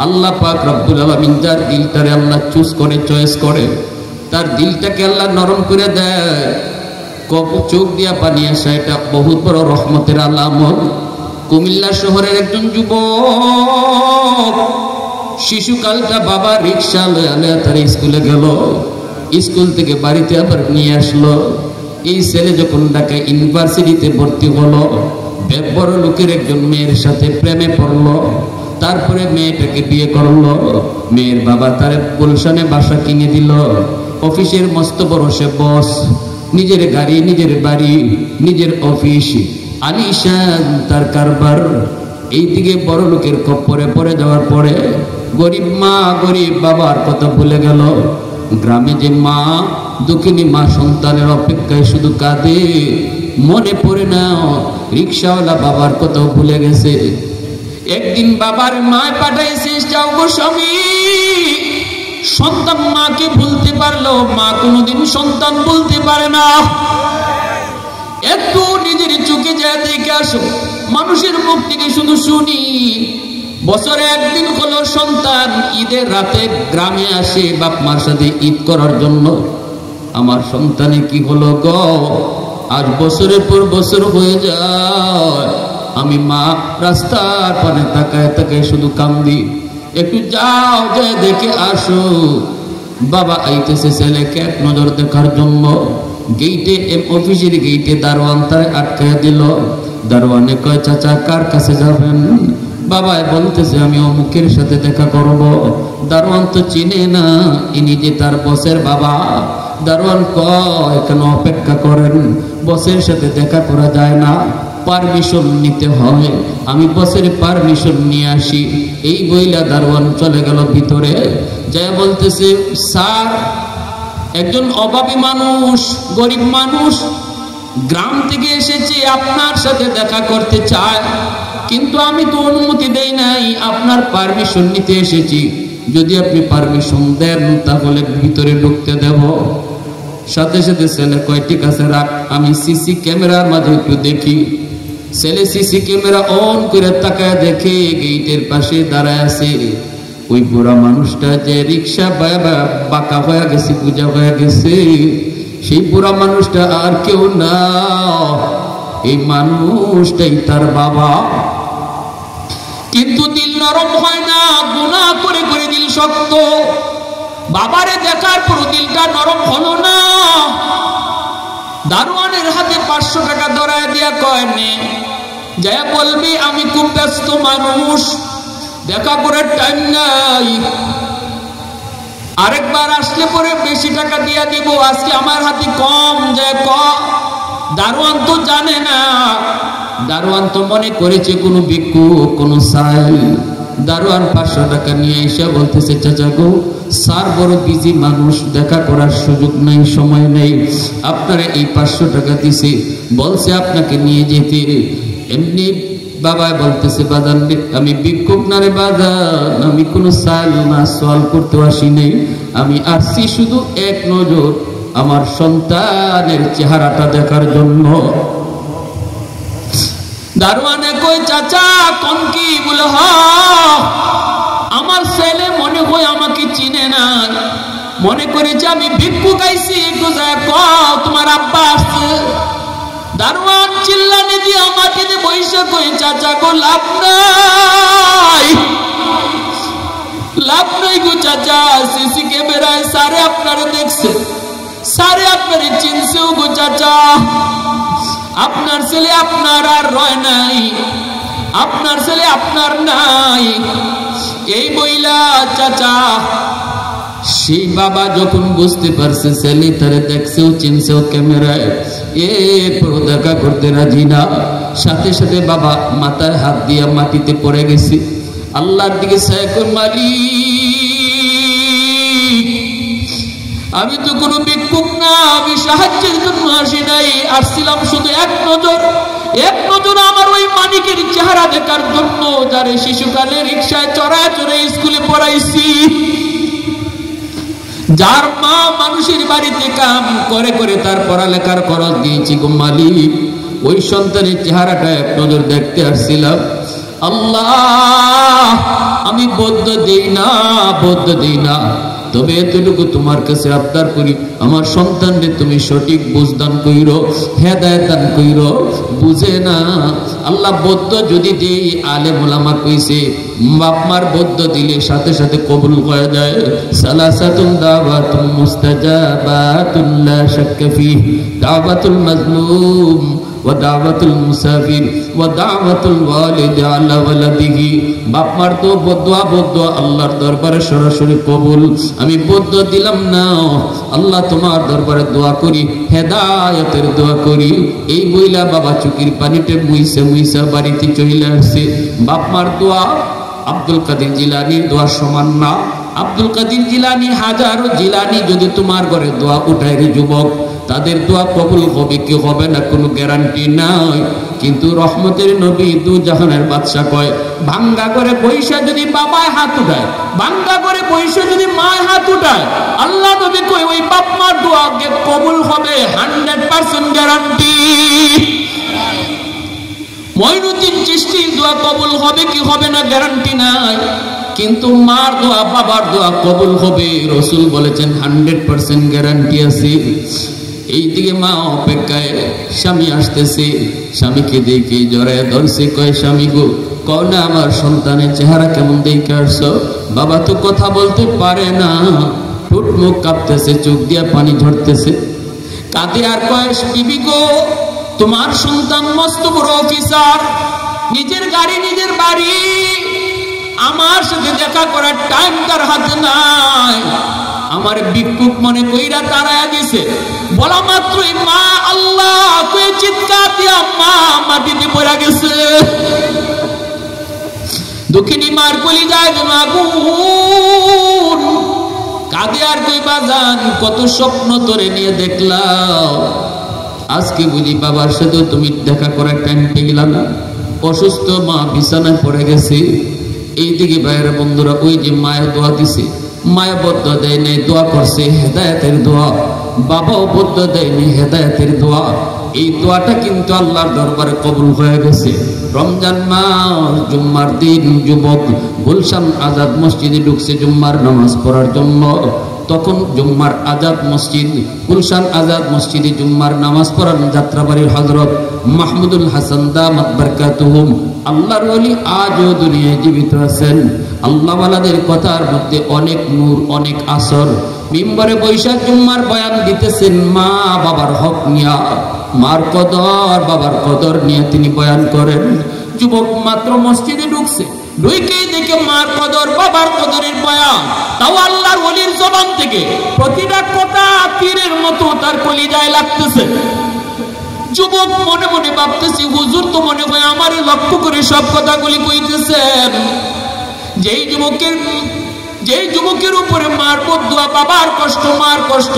আল্লাহ পাক রব্বুল আলামিন যার দিলটারে আল্লাহ চুজ করে, চয়েস করে, তার দিলটাকে আল্লাহ নরম করে দেয়। চোখ দিয়া পানি আসে, এটা বহুত বড় রহমতের আলামত। কুমিল্লা শহরের একজন যুবক, শিশুকালটা বাবা রিক্সা লয়া তার স্কুলে গেল, স্কুল থেকে বাড়িতে আবার নিয়ে আসলো। এই ছেলে যখন ঢাকা ইউনিভার্সিটিতে ভর্তি হলো, বড় লোকের একজন মেয়ের সাথে প্রেমে পড়লো। তারপরে মেয়েটাকে বিয়ে করলো। মেয়ের বাবা তার গুলশানে বাসা কিনে দিল। অফিসের মস্ত বড় সে বস, নিজের গাড়ি, নিজের বাড়ি, নিজের অফিস, আলিশান তার কারবার। এইদিকে বড় লোকের কপ্পরে পড়ে যাওয়ার পরে গরিব মা গরিব বাবার কথা ভুলে গেল। গ্রামে যে মা, দুঃখিনী মা সন্তানের অপেক্ষায় শুধু কাঁদে, মনে পড়ে না রিক্সাওয়ালা বাবার কথাও ভুলে গেছে। একদিন বাবার মায় পাঠাইছে, যাও গো স্বামী। সন্তান মাকে ভুলতে পারলো, মা কোনোদিন সন্তান ভুলতে পারে না। একটু নিজের চোখে যা দেখে আসো। মানুষের মুখ থেকে শুধু শুনি, বছরে একদিন হলো সন্তান ঈদের রাতে গ্রামে আসে বাপ মার সাথে ঈদ করার জন্য। আমার সন্তানে কি হলো গো, আজ বছরের পর বছর হয়ে যায়, আমি মা রাস্তার পানে তাকায় তাকায় শুধু কান্দি। একটু যাও, যে দেখে আসো। বাবা আইতেছে ছেলেকে এক নজর দেখার জন্য। গেইটে, অফিসের গেইটে দারোয়ান তারে আটকায় দিল। দারোয়ানে কয়, চাচা কার কাছে যাবেন? বাবা বলতেছে, আমি অমুকের সাথে দেখা করব। দারোয়ান তো চিনে না, ইনি যে তার বসের বাবা। দারোয়ান কয়, কেন অপেক্ষা করেন? বসের সাথে দেখা করা যায় না, পারমিশন নিতে হয়। আমি বসের পারমিশন নিয়ে আসি। এই বইলা দারোয়ান চলে গেল ভিতরে। যায় বলতেছে, স্যার, একজন অভাবী মানুষ, গরিব মানুষ গ্রাম থেকে এসেছে, আপনার সাথে দেখা করতে চায়, কিন্তু আমি তো অনুমতি দেই নাই, আপনার পারমিশন নিতে এসেছি। যদি আপনি পারমিশন দেন তাহলে ভিতরে ঢুকতে দেব। সাথে সাথে ছেলে কয়, ঠিক আছে রাখ, আমি সিসি ক্যামেরার মাঝে একটু দেখি। ছেলে সিসি ক্যামেরা অন করে তাকায় দেখে গেইটের পাশে দাঁড়ায় আছে ওই বুড়া মানুষটা যে রিক্সা বাঁকা হয়ে গেছে, পূজা হয়ে গেছে, সেই বুড়া মানুষটা আর কেউ না, এই মানুষটাই তার বাবা। কিন্তু দিল নরম হয় না, গুনাহ করে করে দিল শক্ত। বাবারে দেখার পর দিলটা নরম হলো না। দারোয়ানের হাতে 500 টাকা ধরায় দিয়া কয় নে, যা বলবি আমি খুব ব্যস্ত মানুষ, দেখা করার টাইম নাই, আরেকবার আসলে পরে বেশি টাকা দিয়া দিব, আজকে আমার হাতে কম। যে ক দারোয়ান তো জানে না, দারোয়ান তো মনে করেছে কোনো ভিক্ষুক, কোনো সাইল। দারোয়ান 500 টাকা নিয়ে এসে বলতেছে, চাচা গো, স্যার বড় বিজি মানুষ, দেখা করার সুযোগ নাই, সময় নেই, আপনারা এই 500 টাকা দিছে, বলছে আপনাকে নিয়ে যেতে। এমনি বাবা বলতেছে, বাজান আমি ভিক্ষুক না রে বাজান, আমি কোনো সাইল না, সওয়াল করতে আসি নাই, আমি আসছি শুধু এক নজর আমার সন্তানের চেহারাটা দেখার জন্য। দারোয়ানে কই, চাচা কোন কি? বলে হ, আমার ছেলে মনে হয় আমাকে চিনে না, মনে করেছে আমি ভিক্ষুক আইছি, একটু যায় কও তোমার আব্বা আসছে। দারোয়ান চিল্লানি দিয়ে মাটিতে বইসা কই, চাচা গো লাভ নাই, লাভ নাই গো চাচা, সিসি ক্যামেরায় সারে আপনারে দেখছে, সারে আপনারে চিনছেও গো চাচা, আপনার ছেলে আপনার আর রয় নাই, আপনার ছেলে আপনার নাই। এই বইলা চাচা, সেই বাবা যখন বুঝতে পারছে ছেলে তারে দেখছেও চিনছেও ক্যামেরায়, এরপর দেখা করতে রাজি না, সাথে সাথে বাবা মাথায় হাত দিয়া মাটিতে পড়ে গেছে, আল্লাহর দিকে সাইকুল মালিক, আমি তো কোনো ভিক্ষুক না, আমি সাহায্যের জন্য আসি নাই, আসছিলাম শুধু এক নজর আমার ওই মানিকের চেহারা দেখার জন্য, যারে শিশুকালে রিক্সায় চড়ায় চড়ে স্কুলে পড়াইছি, যার মা মানুষের বাড়িতে কাম করে করে তার পড়ালেখার খরচ দিয়েছি গো মালিক, ওই সন্তানের চেহারাটা এক নজর দেখতে আসছিলাম। আল্লাহ আমি বদ্ধ দেই না, তবে এতটুকু তোমার কাছে আবদার করি, আমার সন্তানরে তুমি সঠিক বুঝদান কইরো, হেদায়েত দান কইরো, বুঝে না। আল্লাহ বদ্ধ যদি দেই, আলেম ওলামা কইছে বাপ মার বদ্ধ দিলে সাথে সাথে কবুল হয়ে যায়। সালাসাতুন দাওয়াতুন মুস্তাজাবাতুন লা শাক্কা ফিহি, দাওয়াতুল মাজলুম ওয়া দাওয়াতুল মুসাফির ওয়া দাওয়াতুল ওয়ালিদি আলা ওয়ালাদিহি। বাপ মার তো বদদোয়া আল্লাহর দরবারে সরাসরি কবুল, আমি বদ্ধ দিলাম না, আল্লাহ তোমার দরবারে দোয়া করি, হেদায়েতের দোয়া করি। এই বইলা বাবা চুকির পানিতে মুইসা বাড়িতে চলে আসছে। বাপ মার দোয়া আব্দুল কাদের জিলানীর দোয়া সমান না। আব্দুল কাদের জিলানী, হাজারো জিলানী যদি তোমার ঘরে দোয়া উঠায় রে যুবক, তাদের দোয়া কবুল হবে কি হবে না কোনো গ্যারান্টি নাই। কিন্তু রহমতের নবী দু জাহানের বাদশা কয়, ভাঙ্গা করে পয়সা যদি বাবায় হাত উঠায়, ভাঙ্গা করে পয়সা যদি মায় হাত উঠায়, আল্লাহ নবী কয় ওই বাপ মার দোয়া কবুল হবে 100% গ্যারান্টি। মঈনুদ্দিন চিশতির দোয়া কবুল হবে কি হবে না গ্যারান্টি নাই, কিন্তু মার দোয়া বাবার দোয়া কবুল হবে, রাসূল বলেছেন 100% গ্যারান্টি আছে। এইদিকে মা অপেক্ষায়, স্বামী আসতেছে, স্বামীকে দেখে জড়ায় ধরছে, কয় স্বামী গো, কও না আমার সন্তানের চেহারা কেমন দেখে আসছো? বাবা তো কথা বলতে পারে না, ঠোঁট মুখ কাঁপতেছে, চোখ দিয়া পানি ঝরতেছে, কাঁদে আর কয় বিবি গো, তোমার সন্তান মস্ত বড় অফিসার, নিজের গাড়ি নিজের বাড়ি, আমার সাথে দেখা করার টাইম তার হাতে নাই, আমার ভিক্ষুক মনে কইরা তাড়ায়া দিছে। বলা মাত্রই মা আল্লাহ কই চিৎকার দিয়া মা মাটিতে পড়ে গেছে। দুঃখিনী মার কলি যায় যেন আগুন, কাঁদে আর কই বাজান কত স্বপ্ন তোরে নিয়ে দেখলাম, আজকে বুঝি বাবার সাথে তুমি দেখা করার টাইম পেলা না। অসুস্থ মা বিছানায় পড়ে গেছে। এইদিকে ভাইয়েরা বন্ধুরা, ওই যে মায়ের দোয়া দিছে, মায়া বদ্ধ দেয় নাই, দোয়া করছে হেদায়েতের দোয়া, বাবাও বদ্ধ দেয়নি হেদায়েতের দোয়া। এই দোয়াটা কিন্তু আল্লাহর দরবারে কবুল হয়ে গেছে। রমজান মাস, জুম্মার দিন যুবক গুলশান আজাদ মসজিদে ঢুকছে জুম্মার নামাজ পড়ার জন্য। তখন জুম্মার আজাদ মসজিদ, গুলশান আজাদ মসজিদে জুম্মার নামাজ পড়ান যাত্রাবাড়ির হযরত মাহমুদুল হাসান দামাত বারকাতুহুম, আল্লাহর ওলি আজও দুনিয়ায় জীবিত আছেন। আল্লাহওয়ালাদের কথার মধ্যে অনেক নূর, অনেক আসর। মিম্বরে বৈশাখ জুম্মার বয়ান দিতেছেন মা বাবার হক নিয়া, মার কদর বাবার কদর নিয়ে তিনি বয়ান করেন। যুবক মাত্র মসজিদে ঢুকছে, ঢুকেই দেখে মার কদর বাবার কদরের বয়ান, তাও আল্লাহর ওলির জবান থেকে প্রতিটা কথা তীরের মতো তার কলিজায় লাগতেছে। যুবক মনে মনে ভাবতেছি হুজুর তো মনে হয় আমারই লক্ষ্য করে সব কথাগুলি কইতেছেন। যেই যুবকের উপরে মার বদুয়া, বাবার কষ্ট, মার কষ্ট,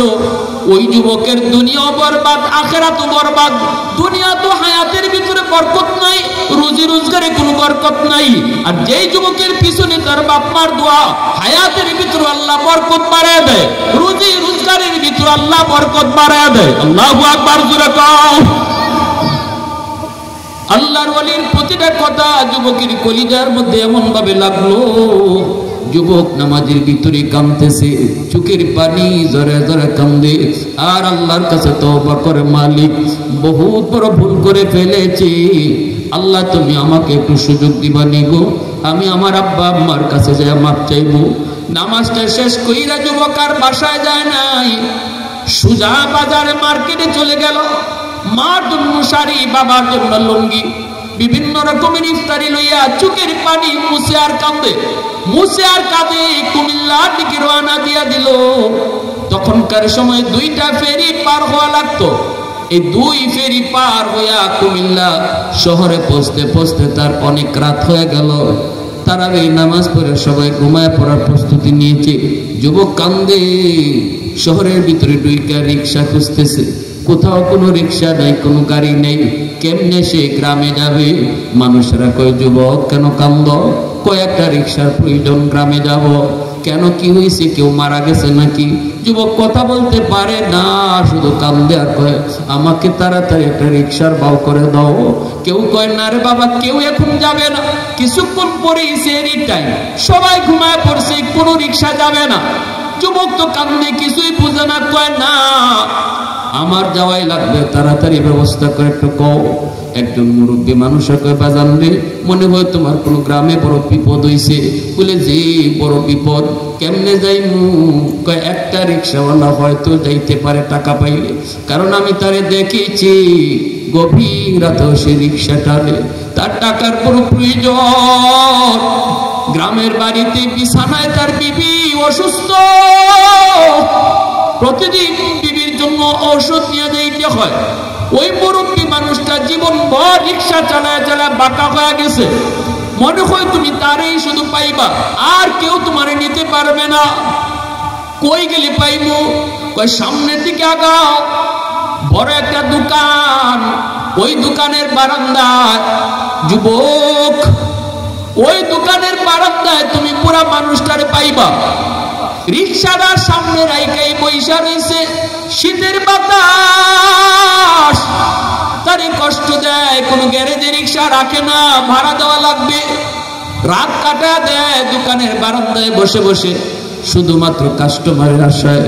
ওই যুবকের দুনিয়া বরবাদ, আখিরাতও বরবাদ। দুনিয়া তো হায়াতের ভিতরে বরকত নাই, রুজি রোজগারে কোনো বরকত নাই। আর যেই যুবকের পিছনে তার বাপ মার দোয়া, হায়াতের ভিতরে আল্লাহ বরকত বাড়ায় দেয়, রুজি রোজগারের ভিতরে আল্লাহ বরকত বাড়ায় দেয়। আল্লাহু আকবার জোরে কও। আল্লাহর ওলির প্রতিটা কথা যুবকের কলিজার মধ্যে এমন ভাবে লাগলো, যুবক নামাজের ভিতরে কাঁদতেছে, চোখের পানি জরে জরে কান্দে আর আল্লাহর কাছে তওবা করে, মালিক বহুত বড় ভুল করে ফেলেছি, আল্লাহ তুমি আমাকে একটু সুযোগ দিবা নিগো, আমি আমার আব্বা আম্মার কাছে যাই মাপ চাইবো। নামাজটা শেষ কইরা যুবক আর বাসায় যায় নাই, সুজা বাজারে মার্কেটে চলে গেল। মার জন্য শাড়ি, বাবার জন্য লুঙ্গি, বিভিন্ন রকমের ইফতারি লইয়া চোখের পানি মুছে আর কাঁদে, মুছে আর কাঁদে কুমিল্লার দিকে রওনা দিয়া দিল। তখনকার সময় 2টা ফেরি পার হওয়া লাগতো। এই 2 ফেরি পার হইয়া কুমিল্লা শহরে পৌঁছতে পৌঁছতে তার অনেক রাত হয়ে গেল। তারাবি নামাজ পড়ে সবাই ঘুমায় পড়ার প্রস্তুতি নিয়েছে। যুবক কান্দে, শহরের ভিতরে 2টা রিক্সা খুঁজতেছে, কোথাও কোনো রিক্সা নাই, কোনো গাড়ি নেই, কেমনে সে গ্রামে যাবে? মানুষেরা কয় যুবক কেন কান্দ? কয়েকটা রিক্সার প্রয়োজন, গ্রামে যাব। কেন, কি হয়েছে? কেউ মারা গেছে নাকি? যুবক কথা বলতে পারে না, শুধু কান্দে আর কয় আমাকে তাড়াতাড়ি একটা রিক্সার বাউ করে দাও। কেউ কয় না রে বাবা, কেউ এখন যাবে না, কিছুক্ষণ পরেই সেহরি টাইম, সবাই ঘুমায় পড়ছে, কোনো রিক্সা যাবে না। যুবক তো কান্দে, কিছুই বুঝে না, কয় না আমার যাওয়াই লাগবে, তাড়াতাড়ি ব্যবস্থা করে একটু কও। একজন মুরব্বী মানুষ কয় বাজান রে, মনে হয় তোমার কোনো গ্রামে বড় বিপদ হইছে। বলে যে বড় বিপদ, কেমনে যাইমু? কয় একটা রিক্সাওয়ালা হয়তো যাইতে পারে টাকা পাইলে, কারণ আমি তারে দেখেছি গভীর রাতেও সে রিক্সা টানে, তার টাকার কোনো প্রয়োজন। গ্রামের বাড়িতে বিছানায় তার বিবি অসুস্থ, প্রতিদিন বিবির জন্য ঔষধ নিয়ে দিতে হয়। ওই মুরব্বী মানুষটা জীবন ভর রিক্সা চালায় চালায় বাঁকা হয়ে গেছে। মনে হয় তুমি তারই শুধু পাইবা, আর কেউ তোমারে নিতে পারবে না। কই গেলে পাইবো? কই সামনের দিকে আগাও, বড় একটা দোকান, ওই দোকানের বারান্দায় যুবক, ওই দোকানের বারান্দায় তুমি পুরা মানুষটারে পাইবা। রিক্সাটার সামনে রাইকাই বৈশা রয়েছে, শীতের বাতাস তারে কষ্ট দেয়, কোনো গ্যারেজে রিক্সা রাখে না, ভাড়া দেওয়া লাগবে। রাত কাটা দেয় দোকানের বারান্দায় বসে বসে, শুধুমাত্র কাস্টমারের আশায়।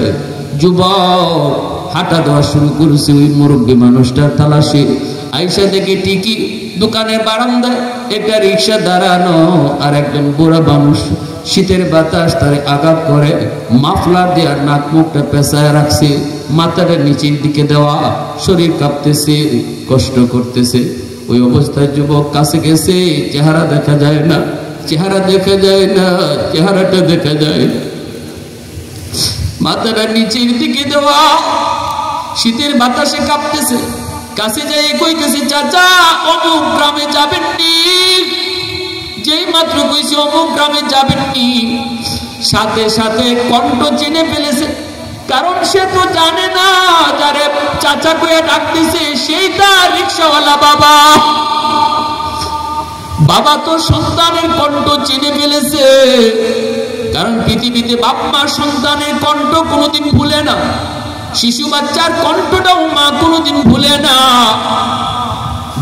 যুবক হাঁটা দেওয়া শুরু করেছে ওই মুরব্বী মানুষটার তালাশে। আইসা দেখে ঠিকই দোকানের বারান্দায় একটা রিক্সা দাঁড়ানো, আর একজন বুড়া মানুষ, শীতের বাতাস তারে আঘাত করে, মাফলার দিয়ে আর নাক মুখটা পেঁচায় রাখছে, মাথাটা নিচের দিকে দেওয়া, শরীর কাঁপতেছে, কষ্ট করতেছে। ওই অবস্থায় যুবক কাছে গেছে, চেহারা দেখা যায় না, চেহারা দেখা যায় না, চেহারাটা দেখা যায় না, মাথাটা নিচের দিকে দেওয়া, শীতের বাতাসে কাঁপতেছে। কাছে যাই কইতেছে চাচা অমুক গ্রামে যাবেননি? যেই মাত্র কইছে অমুক গ্রামে যাবেননি, সাথে সাথে কণ্ঠ চিনে ফেলেছে, কারণ সে তো জানে না যারে চাচা কইয়া ডাকতেছে সেই তার রিক্সাওয়ালা বাবা। বাবা তো সন্তানের কণ্ঠ চিনে ফেলেছে, কারণ পৃথিবীতে বাপ মা সন্তানের কণ্ঠ কোনোদিন ভুলে না। শিশু বাচ্চার কণ্ঠটাও মা কোনোদিন ভুলে না।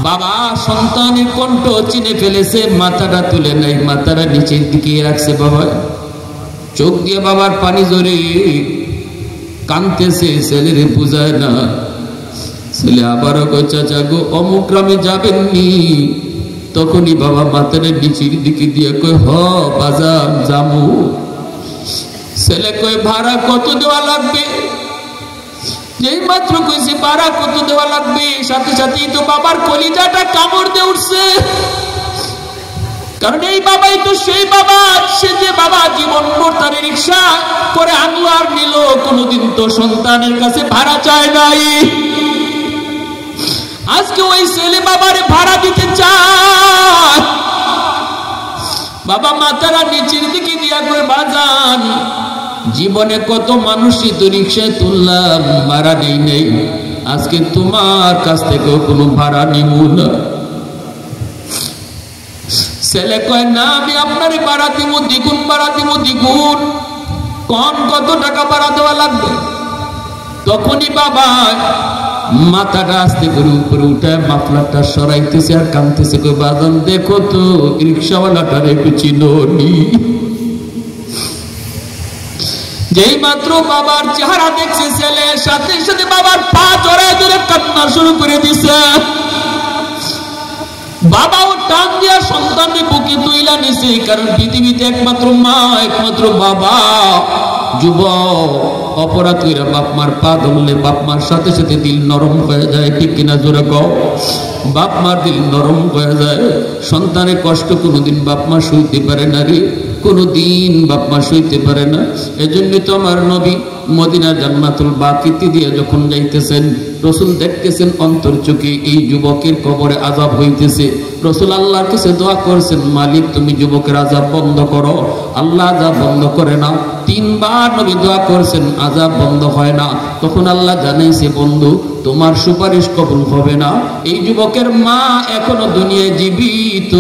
বাবা সন্তানের কণ্ঠ চিনে ফেলেছে, মাথাটা তুলে নাই, মাথাটা নিচের দিকে রাখছে। বাবা চোখ দিয়ে বাবার পানি জরে কাঁদতেছে, ছেলের বুঝায় না। ছেলে আবারও কয় চাচা গো অমুক গ্রামে যাবেননি? তখনই বাবা মাথাটা নিচের দিকে দিয়ে কয় হ বাজার যাবো। ছেলে কয় ভাড়া কত দেওয়া লাগবে? যেই মাত্র কইছে ভাড়া কত দেওয়া লাগবে, সাথে সাথেই তো বাবার কলিজাটা কামড় দিয়ে উঠছে। কারণ এই বাবাই তো সেই বাবা, সে যে বাবা জীবন ভর তার রিক্সা করে আনলো আর নিল, কোনোদিন তো সন্তানের কাছে ভাড়া চায় নাই। আজকে ওই ছেলে বাবারে ভাড়া দিতে চায়। বাবা মাথারা নিচের দিকে দিয়া করে বাজান জীবনে কত মানুষই তো রিক্সায় তুললাম, ভাড়া নেই নেই, আজকে তোমার কাছ থেকেও কোনো ভাড়া নিব না। ছেলে কয় না আমি আপনারে ভাড়া দিব, দ্বিগুণ ভাড়া দিব, দ্বিগুণ। কত টাকা ভাড়া দেওয়া লাগবে? তখনই বাবা মাথাটা আস্তে করে উপরে উঠায় মাফলারটা সরাইতেছে আর কাঁদতেছে, কই বাজান দেখো তো রিক্সাওয়ালাটার একটু চিনোনি। যেই মাত্র বাবার চেহারা দেখছে ছেলে, সাথে সাথে বাবার পা জড়ায় ধরে কান্না শুরু করে দিছে। বাবাও টান দিয়া সন্তানের বুকে তুইলা নিছে, কারণ পৃথিবীতে একমাত্র মা, একমাত্র বাবা। যুবক অপরাধ কইরা বাপ মার পা ধরলে বাপ মার সাথে সাথে দিল নরম হয়ে যায়, ঠিক কিনা জোরে কও? বাপ মার দিল নরম হয়ে যায়। সন্তানের কষ্ট কোনোদিন বাপ মা সইতে পারে না রে, কোনোদিন বাপ মা সইতে পারে না। এজন্য তো আমার নবী মদিনা জান্নাতুল বাকিতে দিয়ে যখন যাইতেছেন, রসুল দেখতেছেন অন্তর চোখে এই যুবকের কবরে আযাব হইতেছে। রসুল আল্লাহর কাছে দোয়া করছেন, মালিক তুমি যুবকের আযাব বন্ধ করো। আল্লাহ আযাব বন্ধ করে না। 3 বার নবী দোয়া করছেন, আযাব বন্ধ হয় না। তখন আল্লাহ জানাইছে, বন্ধু তোমার সুপারিশ কবুল হবে না। এই যুবকের মা এখনো দুনিয়ায় জীবিত,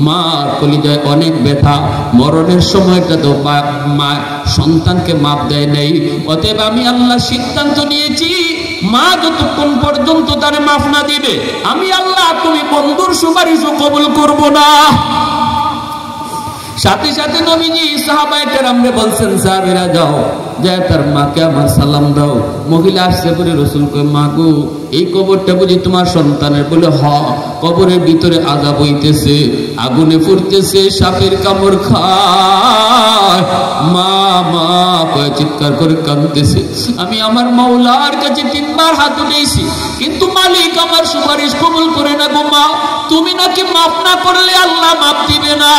মার কলিজায় অনেক ব্যথা। মরণের সময়টা তো মা সন্তানকে মাপ দেয় নাই। অতএব আমি আল্লাহ সিদ্ধান্ত নিয়েছি, মা যতক্ষণ পর্যন্ত তার মাফ না দিবে, আমি আল্লাহ তুমি বন্ধুর সুপারিশও কবুল করব না। সাথে সাথে নবীজি সাহাবায়ে কেরামরে বলছেন, সাহাবীরা যাও যায় তার মাকে আমার সালাম দাও। মহিলা আসছে বলে রসুল কয়, মা গো এই কবরটা বুঝি তোমার সন্তানের? বলে হ। কবরের ভিতরে আযাব হইতেছে, আগুনে ফুটতেছে, সাপের কামড় খায়। মা মা কয় চিৎকার করে কাঁদতেছে। আমি আমার মাওলার কাছে 3 বার হাত উঠেছি, কিন্তু মালিক আমার সুপারিশ কবুল করে না গো মা। তুমি নাকি মাফ না করলে আল্লাহ মাফ দিবে না।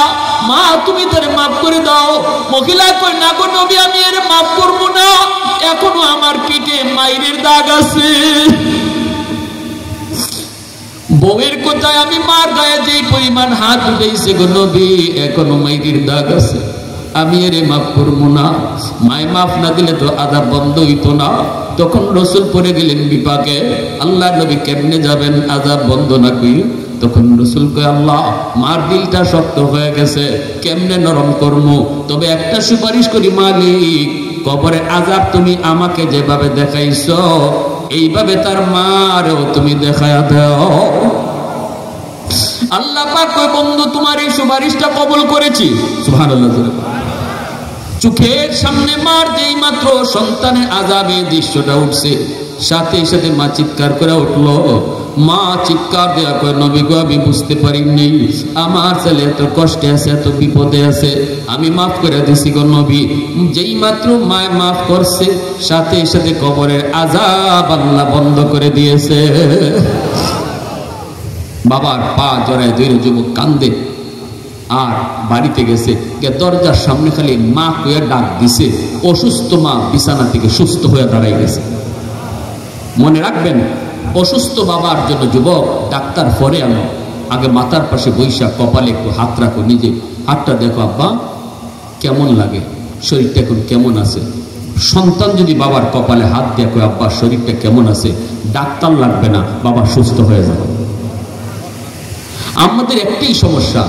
মা তুমি তারে মাফ করে দাও। মহিলা কয় না গো নবী আমি এর মাফ করব না, এখনো আমার পিঠে মাইরের দাগ আছে। বউয়ের কোথায় আমি মার গায়ে যে পরিমাণ হাত উঠেছে গো নবী, এখনো মাইরের দাগ আছে, আমি এর মাফ করব না। মায় মাফ না দিলে তো আযাব বন্ধ হইতো না। তখন রসুল পড়ে গেলেন বিপাকে, আল্লাহ নবী কেমনে যাবেন আযাব বন্ধ না কই? তখন রসুল কয়, আল্লাহ মার দিলটা শক্ত হয়ে গেছে, কেমনে নরম করবো? তবে একটা সুপারিশ করি মালিক, কবরে আযাব তুমি আমাকে যেভাবে দেখাইছো এইভাবে তার মারেও তুমি দেখায়া দাও। আল্লাহ পাক কয়, বন্ধু তোমার এই সুপারিশটা কবুল করেছি। সুবহানাল্লাহ। চোখের সামনে মার যেই মাত্র সন্তানের আযাবে দৃশ্যটা উঠছে, সাথে সাথে মা চিৎকার করে উঠলো। মা চিৎকার দেয়া কয়, নবী গো আমি বুঝতে পারিনি, আমার ছেলে এত কষ্টে আছে, এত বিপদে আছে, আমি মাফ করে দিছি গো নবী। যেই মাত্র মায় মাফ করছে, সাথে সাথে কবরের আযাব আল্লাহ বন্ধ করে দিয়েছে। বাবার পা জড়ায় ধরে যুবক কান্দে আর বাড়িতে গেছে, দরজার সামনে খালি মা কইয়া ডাক দিছে। অসুস্থ মা বিছানা থেকে সুস্থ হয়ে দাঁড়াই গেছে। মনে রাখবেন, অসুস্থ বাবার জন্য যুবক ডাক্তার পরে আনো, আগে মাথার পাশে বৈশা কপালে একটু হাত রাখো, নিজে হাতটা দেখো আব্বা কেমন লাগে, শরীরটা এখন কেমন আছে। সন্তান যদি বাবার কপালে হাত দিয়ে কয় আব্বা শরীরটা কেমন আছে, ডাক্তার লাগবে না, বাবা সুস্থ হয়ে যাবে। আমাদের একটাই সমস্যা,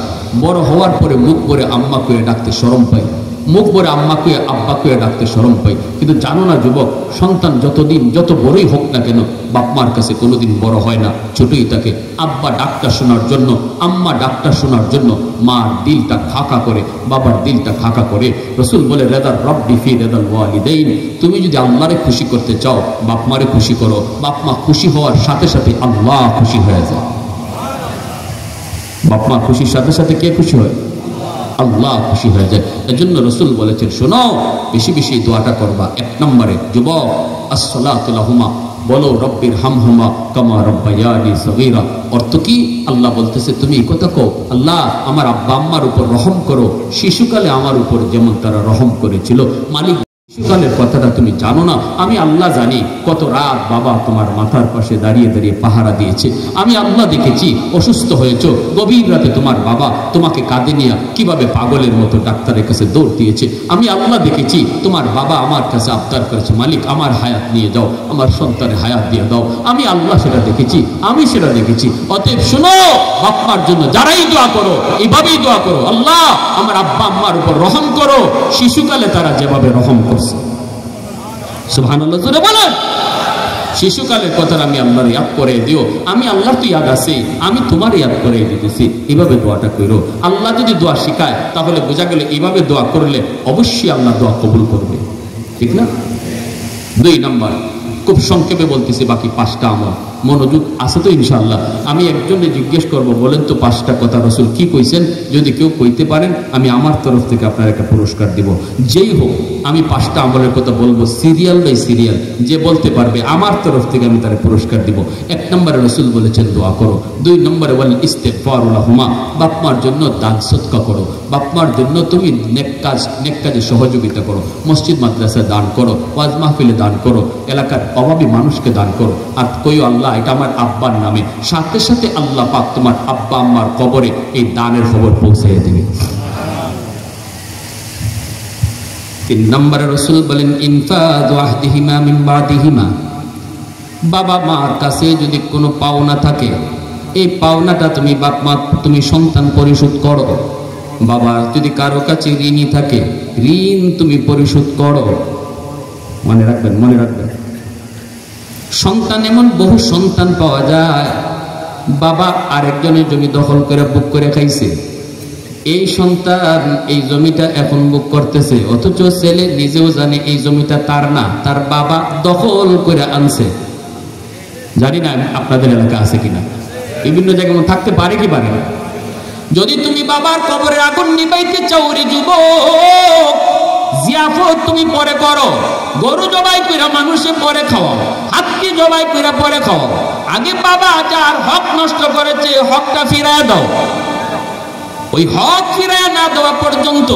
বড় হওয়ার পরে মুখ করে আম্মা করে ডাকতে শরম পাই। মুখ ভরে আম্মাকে আব্বাকে ডাকতে শরম পাই। কিন্তু জানো না যুবক, সন্তান যতদিন যত বড়ই হোক না কেন বাপ মার কাছে কোনোদিন বড় হয় না, ছোটই থাকে। আব্বা ডাকটা শোনার জন্য, আম্মা ডাকটা শোনার জন্য মার দিলটা খাকা করে, বাবার দিলটা খাকা করে। রাসূল বলে রেদার রব্বি ফি রেদাল ওয়ালিদাইন, তুমি যদি আল্লাহরে খুশি করতে চাও বাপ মারে খুশি করো। বাপ মা খুশি হওয়ার সাথে সাথে আল্লাহ খুশি হয়ে যায়। বাপ মা খুশির সাথে সাথে কে খুশি হয়? আল্লাহ খুশি হয়ে যায়। এজন্য রাসূল বলেছেন শোনো, বেশি বেশি দোয়াটা করবা। এক নম্বরে যুবক, আসসালাতু লাহুমা, বলো রব্বির হামহুমা কামা রব্বায়ানি সগীরা। অর্থ কি? আল্লাহ বলতেছে তুমি এই কথা কও, আল্লাহ আমার আব্বা আম্মার উপর রহম করো শিশুকালে আমার উপর যেমন তারা রহম করেছিল। মালিক শিশুকালের কথাটা তুমি জানো না, আমি আল্লাহ জানি। কত রাত বাবা তোমার মাথার পাশে দাঁড়িয়ে দাঁড়িয়ে পাহারা দিয়েছে। আমি আল্লাহ দেখেছি অসুস্থ হয়েছো, গভীর রাতে তোমার বাবা তোমাকে কাঁধে নিয়ে কিভাবে পাগলের মতো ডাক্তারের কাছে দৌড় দিয়েছে। আমি আল্লাহ দেখেছি তোমার বাবা আমার কাছে আবদার করেছে, মালিক আমার হায়াত নিয়ে যাও, আমার সন্তানের হায়াত দিয়ে দাও। আমি আল্লাহ সেটা দেখেছি, আমি সেটা দেখেছি। অতএব শোনো, বাপ মার জন্য যারাই দোয়া করো এইভাবেই দোয়া করো, আল্লাহ আমার আব্বা আম্মার উপর রহম করো শিশুকালে তারা যেভাবে রহম করছে। সুবহানাল্লাহ জোরে বলেন। শিশুকালের কথা আমি আল্লাহর ইয়াদ করে দিও। আমি আল্লাহর তো ইয়াদ আছে, আমি তোমার ইয়াদ করে দিতেছি। এইভাবে দোয়াটা করো। আল্লাহ যদি দোয়া শিখায় তাহলে বোঝা গেল এইভাবে দোয়া করলে অবশ্যই আল্লাহ দোয়া কবুল করবে, ঠিক না? 2 নম্বর, খুব সংক্ষেপে বলতেছি, বাকি 5টা আমল মনোযোগ আছে তো ইনশাআল্লাহ। আমি একজনে জিজ্ঞেস করব, বলেন তো 5টা কথা রাসূল কি কইছেন? যদি কেউ কইতে পারেন আমি আমার তরফ থেকে আপনার একটা পুরস্কার দিব। যেই হোক আমি 5টা আমলের কথা বলবো, সিরিয়াল বাই সিরিয়াল। যে বলতে পারবে আমার তরফ থেকে আমি তার পুরস্কার দিব। 1 নম্বরে রাসূল বলেছেন দোয়া করো। 2 নম্বরে ওয়াল ইস্তিগফারু লাহুমা, বাপ মার জন্য দান সদকা করো। বাপ মার জন্য তুমি নেক কাজে সহযোগিতা করো। মসজিদ মাদ্রাসায় দান করো, ওয়াজ মাহফিলে দান করো, এলাকার অভাবী মানুষকে দান করো। আর কইও আল্লাহ এটা আমার আব্বার নামে। সাথে সাথে আল্লাহ পাক তোমার আব্বা আম্মার কবরে এই দানের খবর পৌঁছে দেবে। 3 নম্বরে রাসূল বলেন ইনফাযু আহদিহিমা মিন বাদিহিমা, বাবা মার কাছে যদি কোনো পাওনা থাকে এই পাওনাটা তুমি বাপ মা তুমি সন্তান পরিশোধ করো। বাবা যদি কারো কাছে ঋণী থাকে ঋণ তুমি পরিশোধ করো। মনে রাখবেন, মনে রাখবেন। সন্তান এমন বহু সন্তান পাওয়া যায় বাবা আরেকজনের জমি দখল করে বুক করে খাইছে, এই সন্তান এই জমিটা এখন বুক করতেছে, অথচ ছেলে নিজেও জানে এই জমিটা তার না, তার বাবা দখল করে আনছে। জানি না আপনাদের এলাকা আছে কিনা, বিভিন্ন জায়গায় থাকতে পারে কি পারে না। যদি তুমি বাবার কবরে আগুন নিবাইতে চাও রে যুবক, জিয়াফত তুমি পরে করো। গরু জবাই কইরা মানুষে পরে খাওয়াও, হাতি জবাই কইরা পরে খাওয়াও। আগে বাবা যার হক নষ্ট করেছে হকটা ফিরায় দাও। ওই হক ফিরায় না দেওয়া পর্যন্ত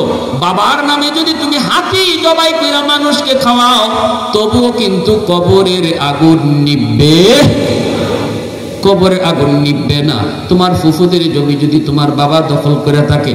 বাবার নামে যদি তুমি হাতি জবাই কইরা মানুষকে খাওয়াও তবুও কিন্তু কবরের আগুন নিভবে, কবরের আগুন নিভবে না। তোমার ফুফুদের জমি যদি তোমার বাবা দখল করে থাকে